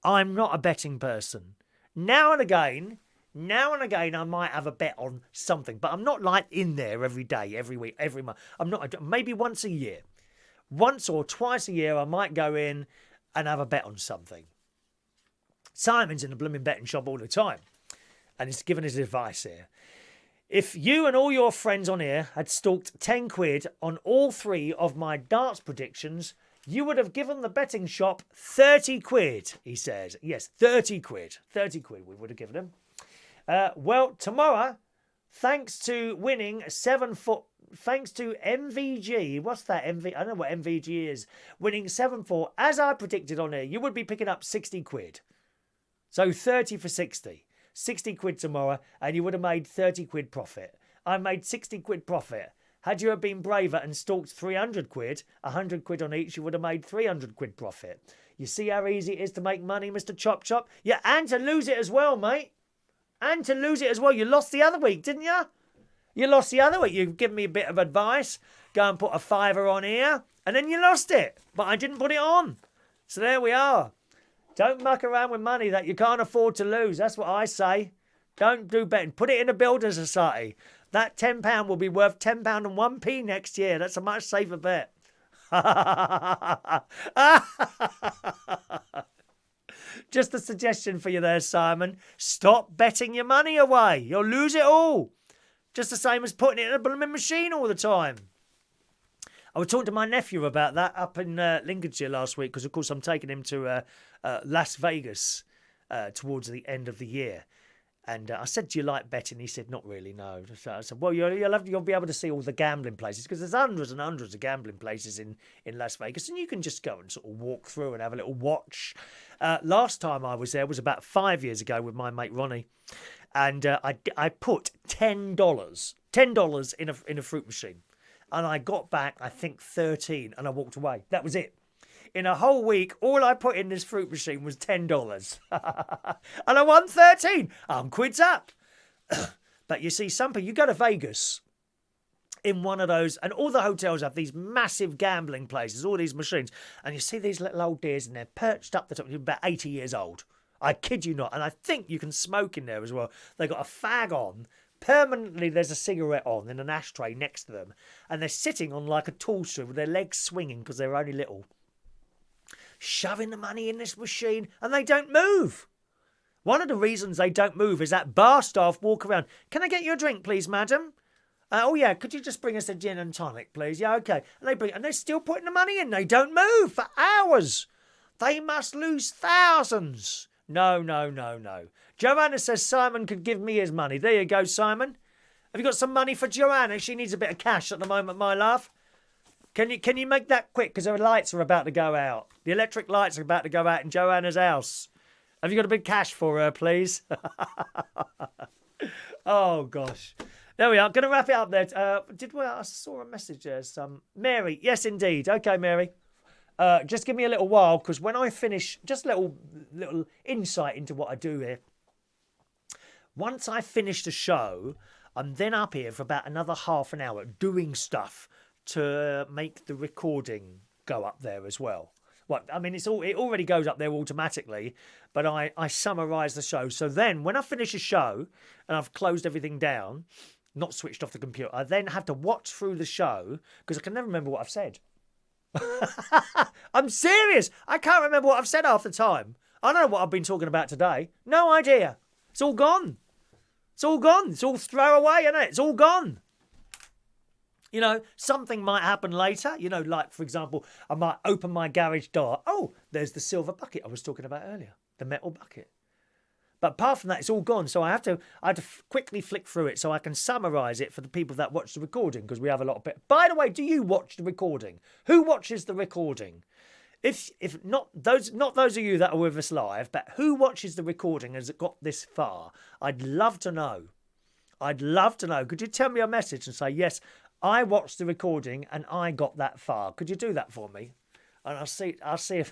I'm not a betting person. Now and again, I might have a bet on something, but I'm not like in there every day, every week, every month. I'm not. Maybe once a year. Once or twice a year, I might go in and have a bet on something. Simon's in the blooming betting shop all the time, and he's giving his advice here. If you and all your friends on here had stalked 10 quid on all 3 of my darts predictions, you would have given the betting shop 30 quid, he says. Yes, 30 quid. 30 quid we would have given him. Well, tomorrow, thanks to winning 7 foot, thanks to MVG, what's that? I don't know what MVG is. Winning 7-4, as I predicted on here, you would be picking up 60 quid. So 30 for 60. 60 quid tomorrow, and you would have made 30 quid profit. I made 60 quid profit. Had you have been braver and stalked 300 quid, 100 quid on each, you would have made 300 quid profit. You see how easy it is to make money, Mr. Chop Chop? Yeah, and to lose it as well, mate. And to lose it as well. You lost the other week, didn't you? You lost the other week. You've given me a bit of advice. Go and put a $5 on here. And then you lost it. But I didn't put it on. So there we are. Don't muck around with money that you can't afford to lose. That's what I say. Don't do betting. Put it in a builder society. That £10 will be worth £10 and 1p next year. That's a much safer bet. Just a suggestion for you there, Simon. Stop betting your money away. You'll lose it all. Just the same as putting it in a blooming machine all the time. I was talking to my nephew about that up in Lincolnshire last week because, of course, I'm taking him to Las Vegas towards the end of the year. And I said, do you like betting? He said, not really, no. So I said, well, you'll be able to see all the gambling places because there's hundreds and hundreds of gambling places in Las Vegas, and you can just go and sort of walk through and have a little watch. Last time I was there was about 5 years ago with my mate Ronnie, and I put $10 in a fruit machine, and I got back, I think, 13, and I walked away. That was it. In a whole week, all I put in this fruit machine was $10. And I won 13. I'm quids up. But you see, some people, you go to Vegas in one of those, and all the hotels have these massive gambling places, all these machines, and you see these little old dears, and they're perched up the top, about 80 years old. I kid you not. And I think you can smoke in there as well. They got a fag on. Permanently, there's a cigarette on in an ashtray next to them, and they're sitting on like a tall string with their legs swinging because they're only little, shoving the money in this machine, and they don't move. One of the reasons they don't move is that bar staff walk around. Can I get you a drink, please, madam? Oh, yeah, could you just bring us a gin and tonic, please? Yeah, okay. And they're still putting the money in. They don't move for hours. They must lose thousands. No. Joanna says Simon could give me his money. There you go, Simon. Have you got some money for Joanna? She needs a bit of cash at the moment, my love. Can you make that quick? Because her lights are about to go out. The electric lights are about to go out in Joanna's house. Have you got a bit of cash for her, please? Oh, gosh. There we are. Going to wrap it up there. I saw a message there. Mary. Yes, indeed. Okay, Mary. Just give me a little while, because when I finish, just a little insight into what I do here. Once I finish the show, I'm then up here for about another half an hour doing stuff to make the recording go up there as well. Well, I mean, it already goes up there automatically, but I summarise the show. So then when I finish a show and I've closed everything down, not switched off the computer, I then have to watch through the show because I can never remember what I've said. I'm serious. I can't remember what I've said half the time. I don't know what I've been talking about today. No idea. It's all gone. It's all gone. It's all throwaway, isn't it? It's all gone. You know, something might happen later. You know, like, for example, I might open my garage door. Oh, there's the silver bucket I was talking about earlier. The metal bucket. But apart from that, it's all gone. So I had to quickly flick through it so I can summarise it for the people that watch the recording, because we have a lot of... By the way, do you watch the recording? Who watches the recording? If not those of you that are with us live, but who watches the recording has got this far? I'd love to know. I'd love to know. Could you tell me a message and say, yes, I watched the recording and I got that far. Could you do that for me? And I'll see if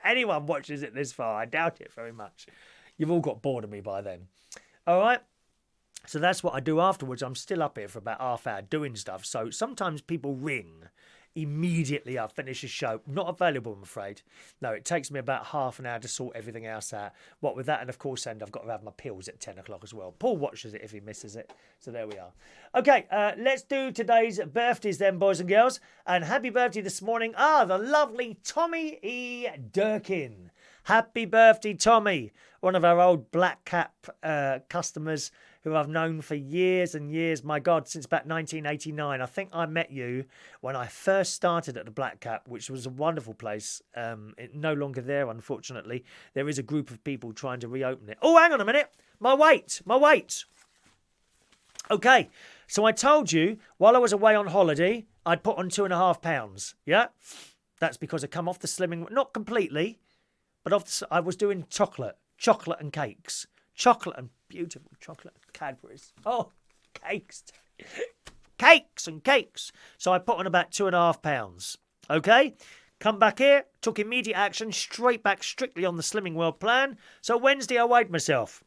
anyone watches it this far. I doubt it very much. You've all got bored of me by then. All right. So that's what I do afterwards. I'm still up here for about half hour doing stuff. So sometimes people ring immediately I finish a show. Not available, I'm afraid. No, it takes me about half an hour to sort everything else out. What with that, and of course, I've got to have my pills at 10 o'clock as well. Paul watches it if he misses it. So there we are. Okay, let's do today's birthdays then, boys and girls. And happy birthday this morning. The lovely Tomye E. Durkin. Happy birthday, Tommy. One of our old Black Cap customers who I've known for years and years. My God, since about 1989. I think I met you when I first started at the Black Cap, which was a wonderful place. It's no longer there, unfortunately. There is a group of people trying to reopen it. Oh, hang on a minute. My weight. Okay, so I told you while I was away on holiday, I'd put on 2.5 pounds. Yeah? That's because I come off the slimming, not completely, but I was doing chocolate and cakes. Chocolate and beautiful chocolate Cadbury's. Oh, cakes. Cakes and cakes. So I put on about 2.5 pounds. Okay? Come back here, took immediate action, straight back strictly on the Slimming World plan. So Wednesday I weighed myself.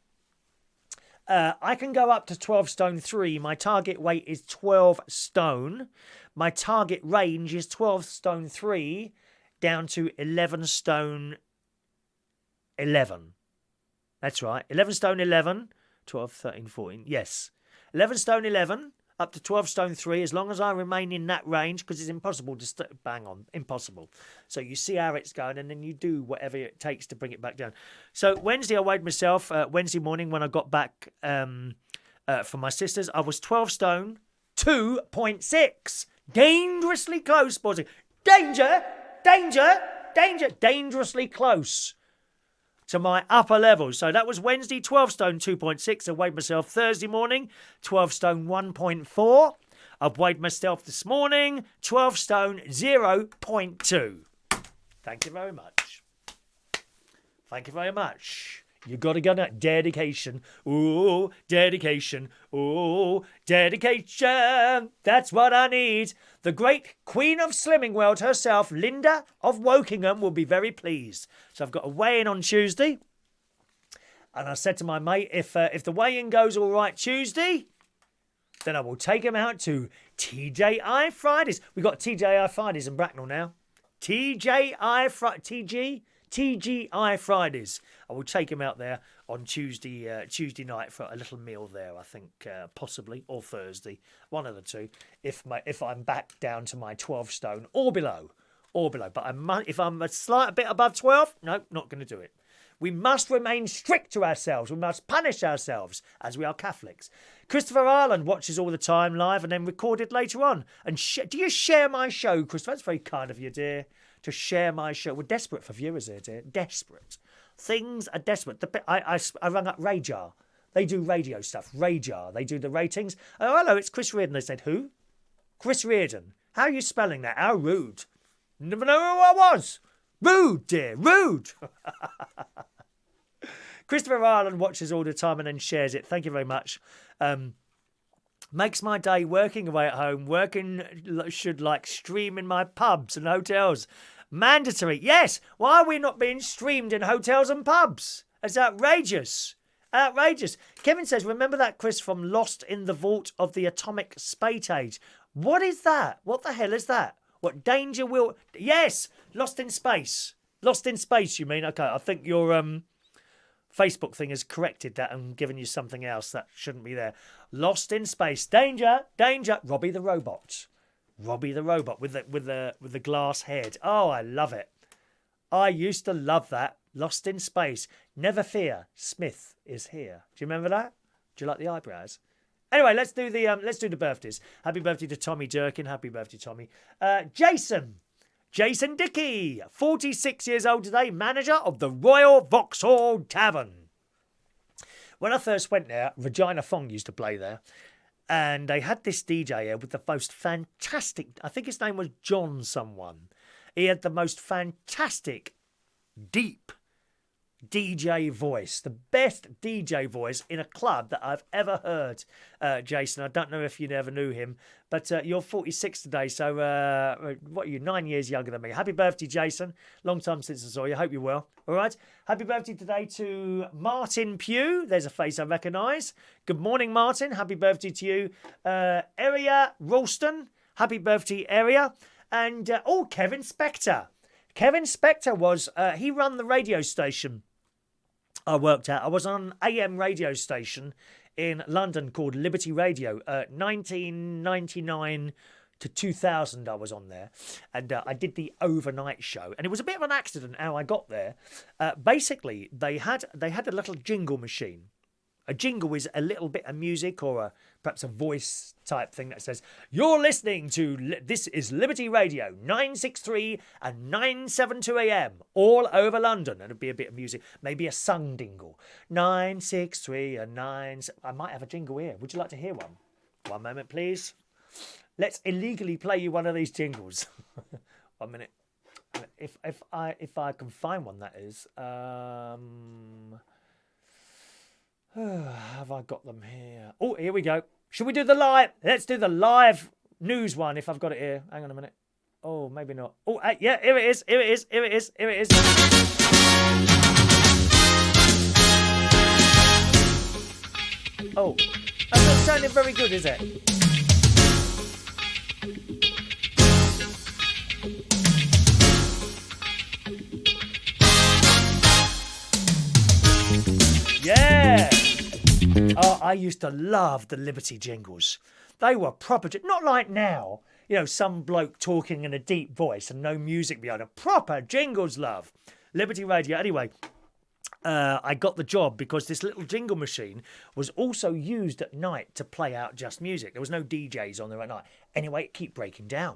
I can go up to 12 stone 3. My target weight is 12 stone. My target range is 12 stone 3 down to 11 stone 11. That's right. 11 stone 11, 12, 13, 14. Yes. 11 stone 11 up to 12 stone 3, as long as I remain in that range, because it's impossible to bang on. Impossible. So you see how it's going, and then you do whatever it takes to bring it back down. So Wednesday, I weighed myself. Wednesday morning when I got back from my sisters, I was 12 stone 2.6. Dangerously close, boys. Danger! Danger! Danger! Dangerously close to my upper level. So that was Wednesday, 12 stone 2.6. I weighed myself Thursday morning, 12 stone 1.4. I've weighed myself this morning, 12 stone 0.2. Thank you very much. Thank you very much. You got to go now. Dedication. Ooh, dedication. Ooh, dedication. That's what I need. The great queen of Slimming World herself, Linda of Wokingham, will be very pleased. So I've got a weigh-in on Tuesday. And I said to my mate, if the weigh-in goes all right Tuesday, then I will take him out to TJI Fridays. We've got TJI Fridays in Bracknell now. TGI Fridays. I will take him out there on Tuesday night for a little meal there, I think, possibly, or Thursday, one of the two, if I'm back down to my 12 stone or below. But if I'm a slight bit above 12, no, not going to do it. We must remain strict to ourselves. We must punish ourselves, as we are Catholics. Christopher Ireland watches all the time live and then recorded later on. And do you share my show, Christopher? That's very kind of you, dear, to share my show. We're desperate for viewers here, dear. Desperate. Things are desperate. I rang up Radar. They do radio stuff. Radar. They do the ratings. Oh, hello, it's Chris Reardon. They said, who? Chris Reardon. How are you spelling that? How rude. Never know who I was. Rude, dear. Rude. Christopher Ireland watches all the time and then shares it. Thank you very much. Makes my day working away at home. Working should like stream in my pubs and hotels. Mandatory. Yes. Why are we not being streamed in hotels and pubs? It's outrageous. Outrageous. Kevin says, remember that, Chris, from Lost in the Vault of the Atomic Spate Age? What is that? What the hell is that? What danger will... Yes. Lost in Space. Lost in Space, you mean? Okay. I think your Facebook thing has corrected that and given you something else that shouldn't be there. Lost in Space. Danger. Danger. Robbie the Robot. Robbie the Robot with the glass head. Oh, I love it. I used to love that. Lost in Space. Never fear. Smith is here. Do you remember that? Do you like the eyebrows? Anyway, let's do the birthdays. Happy birthday to Tommy Durkin. Happy birthday, Tommy. Jason Dickey, 46 years old today, manager of the Royal Vauxhall Tavern. When I first went there, Regina Fong used to play there. And they had this DJ here with the most fantastic, I think his name was John someone. He had the most fantastic, deep DJ voice. The best DJ voice in a club that I've ever heard, Jason. I don't know if you never knew him, but you're 46 today, so what are you, 9 years younger than me. Happy birthday, Jason. Long time since I saw you. Hope you're well. All right. Happy birthday today to Martin Pugh. There's a face I recognise. Good morning, Martin. Happy birthday to you. Eira Ralston. Happy birthday, Eira. And, Kevin Spector. Kevin Spector was, he run the radio station I worked at. I was on an AM radio station in London called Liberty Radio. 1999 to 2000 I was on there. And I did the overnight show. And it was a bit of an accident how I got there. Basically, they had a little jingle machine. A jingle is a little bit of music or perhaps a voice type thing that says, you're listening to, this is Liberty Radio, 963 and 972 AM, all over London. And it'd be a bit of music, maybe a sung dingle. 963 and 9... I might have a jingle here. Would you like to hear one? One moment, please. Let's illegally play you one of these jingles. 1 minute. If I can find one, that is... have I got them here? Oh, here we go. Should we do the live? Let's do the live news one if I've got it here. Hang on a minute. Oh, maybe not. Oh, yeah, here it is. Here it is. Here it is. Here it is. Oh, that's not sounding very good, is it? Yeah. Oh, I used to love the Liberty jingles. They were proper, not like now, you know, some bloke talking in a deep voice and no music behind it. Proper jingles, love. Liberty Radio. Anyway, I got the job because this little jingle machine was also used at night to play out just music. There was no DJs on there at night. Anyway, it kept breaking down.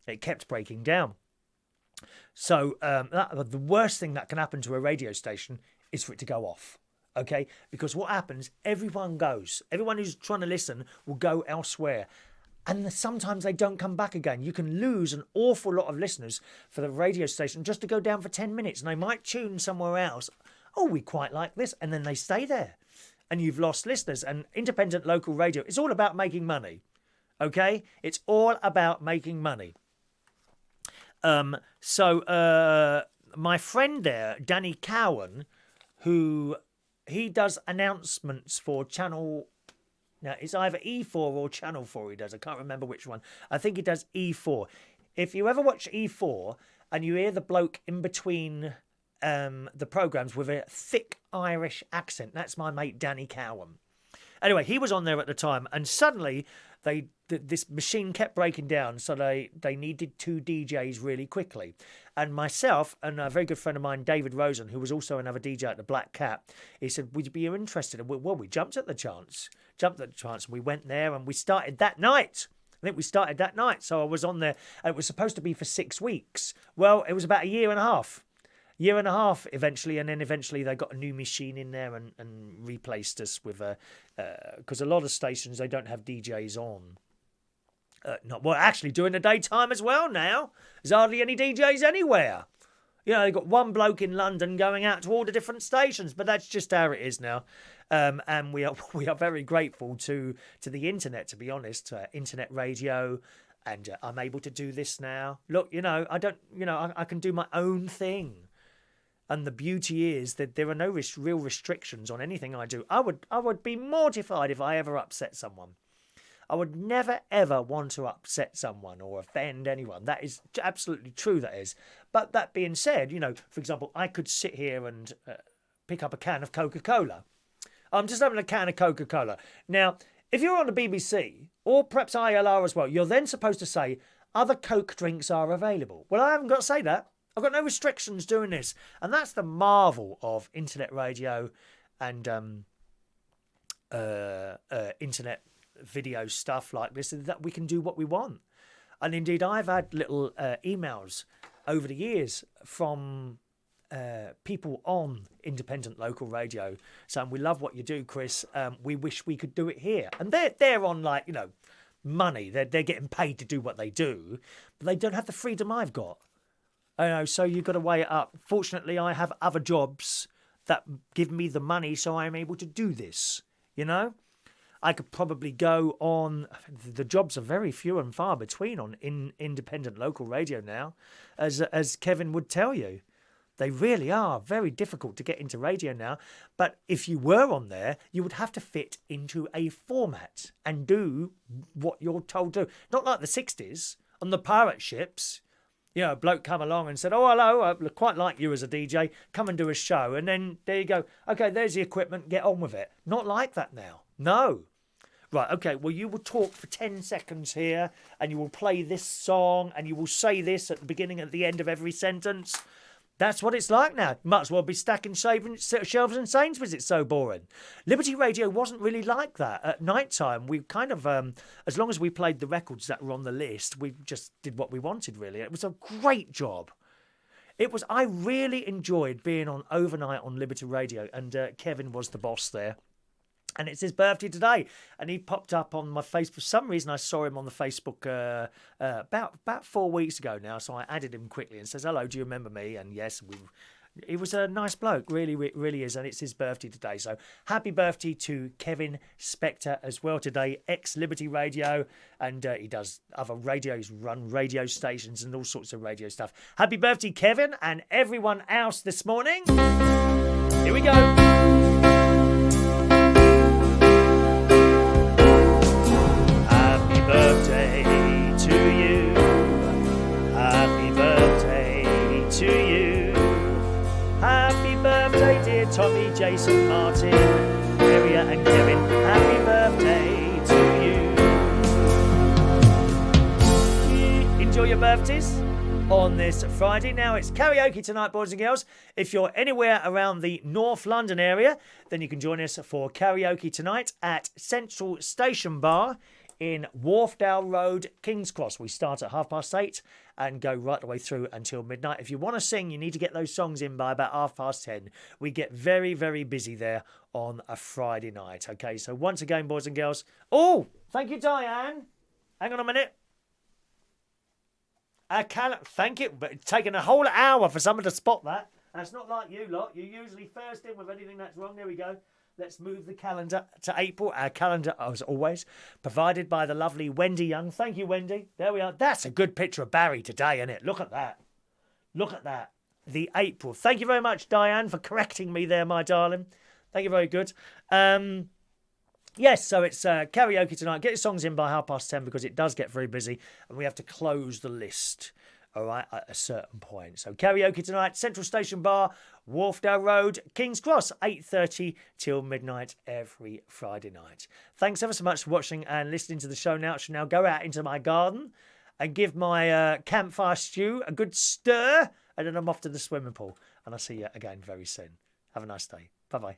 It kept breaking down. So the worst thing that can happen to a radio station is for it to go off. Okay? Because what happens, everyone goes. Everyone who's trying to listen will go elsewhere. And sometimes they don't come back again. You can lose an awful lot of listeners for the radio station just to go down for 10 minutes. And they might tune somewhere else. Oh, we quite like this. And then they stay there. And you've lost listeners. And independent local radio, it's all about making money. Okay? It's all about making money. So my friend there, Danny Cowan, he does announcements for Channel... Now, it's either E4 or Channel 4 he does. I can't remember which one. I think he does E4. If you ever watch E4 and you hear the bloke in between the programmes with a thick Irish accent, that's my mate Danny Cowan. Anyway, he was on there at the time, and suddenly this machine kept breaking down, so they needed 2 DJs really quickly. And myself and a very good friend of mine, David Rosen, who was also another DJ at the Black Cat, he said, would you be interested? And we jumped at the chance. We went there and we started that night. I think we started that night. So I was on there, and it was supposed to be for 6 weeks. Well, it was about a year and a half. Eventually, and then eventually they got a new machine in there and replaced us with because a lot of stations, they don't have DJs on. Actually during the daytime as well now. There's hardly any DJs anywhere. You know, they've got one bloke in London going out to all the different stations, but that's just how it is now. And we are very grateful to the internet, to be honest, internet radio. And I'm able to do this now. Look, I can do my own thing. And the beauty is that there are no real restrictions on anything I do. I would be mortified if I ever upset someone. I would never, ever want to upset someone or offend anyone. That is absolutely true, that is. But that being said, for example, I could sit here and pick up a can of Coca-Cola. I'm just having a can of Coca-Cola. Now, if you're on the BBC, or perhaps ILR as well, you're then supposed to say, other Coke drinks are available. Well, I haven't got to say that. I've got no restrictions doing this. And that's the marvel of internet radio and internet video stuff like this, is that we can do what we want. And indeed, I've had little emails over the years from people on independent local radio saying, we love what you do, Chris. We wish we could do it here. And they're on money. They're getting paid to do what they do, but they don't have the freedom I've got. So you've got to weigh it up. Fortunately, I have other jobs that give me the money, so I'm able to do this. I could probably go on. The jobs are very few and far between on independent local radio now, as Kevin would tell you. They really are very difficult to get into radio now. But if you were on there, you would have to fit into a format and do what you're told to. Not like the 60s on the pirate ships. A bloke come along and said, oh, hello, I quite like you as a DJ. Come and do a show. And then there you go. Okay, there's the equipment. Get on with it. Not like that now. No. Right, okay, well, you will talk for 10 seconds here, and you will play this song, and you will say this at the beginning and at the end of every sentence. That's what it's like now. Might as well be stacking shelves in Sainsbury's. It's so boring. Liberty Radio wasn't really like that. At night time, we kind of, as long as we played the records that were on the list, we just did what we wanted, really. It was a great job. I really enjoyed being on overnight on Liberty Radio, and Kevin was the boss there. And it's his birthday today, and he popped up on my Facebook. For some reason, I saw him on the Facebook about 4 weeks ago now, so I added him quickly and says, hello, do you remember me? And yes, he was a nice bloke, really is, and it's his birthday today. So happy birthday to Kevin Spector as well today, ex-Liberty Radio, and he does other radios, run radio stations and all sorts of radio stuff. Happy birthday, Kevin, and everyone else this morning. Here we go. Birthday to you. Happy birthday to you. Happy birthday, dear Tommy, Jason, Martin, Maria and Kevin. Happy birthday to you. Enjoy your birthdays on this Friday. Now it's karaoke tonight, boys and girls. If you're anywhere around the North London area, then you can join us for karaoke tonight at Central Station Bar in Wharfdale Road, King's Cross. We start at 8:30 and go right the way through until midnight. If you want to sing, you need to get those songs in by about 10:30. We get very, very busy there on a Friday night. Okay, so once again, boys and girls. Oh, thank you, Diane. Hang on a minute. Thank you, but it's taken a whole hour for someone to spot that. That's not like you lot. You're usually first in with anything that's wrong. There we go. Let's move the calendar to April. Our calendar, as always, provided by the lovely Wendy Young. Thank you, Wendy. There we are. That's a good picture of Barry today, isn't it? Look at that. Look at that. The April. Thank you very much, Diane, for correcting me there, my darling. Thank you very good. Yes, so it's karaoke tonight. Get your songs in by 10:30 because it does get very busy and we have to close the list, all right, at a certain point. So karaoke tonight, Central Station Bar, Wharfdale Road, King's Cross, 8:30 till midnight every Friday night. Thanks ever so much for watching and listening to the show now. I shall now go out into my garden and give my campfire stew a good stir, and then I'm off to the swimming pool. And I'll see you again very soon. Have a nice day. Bye-bye.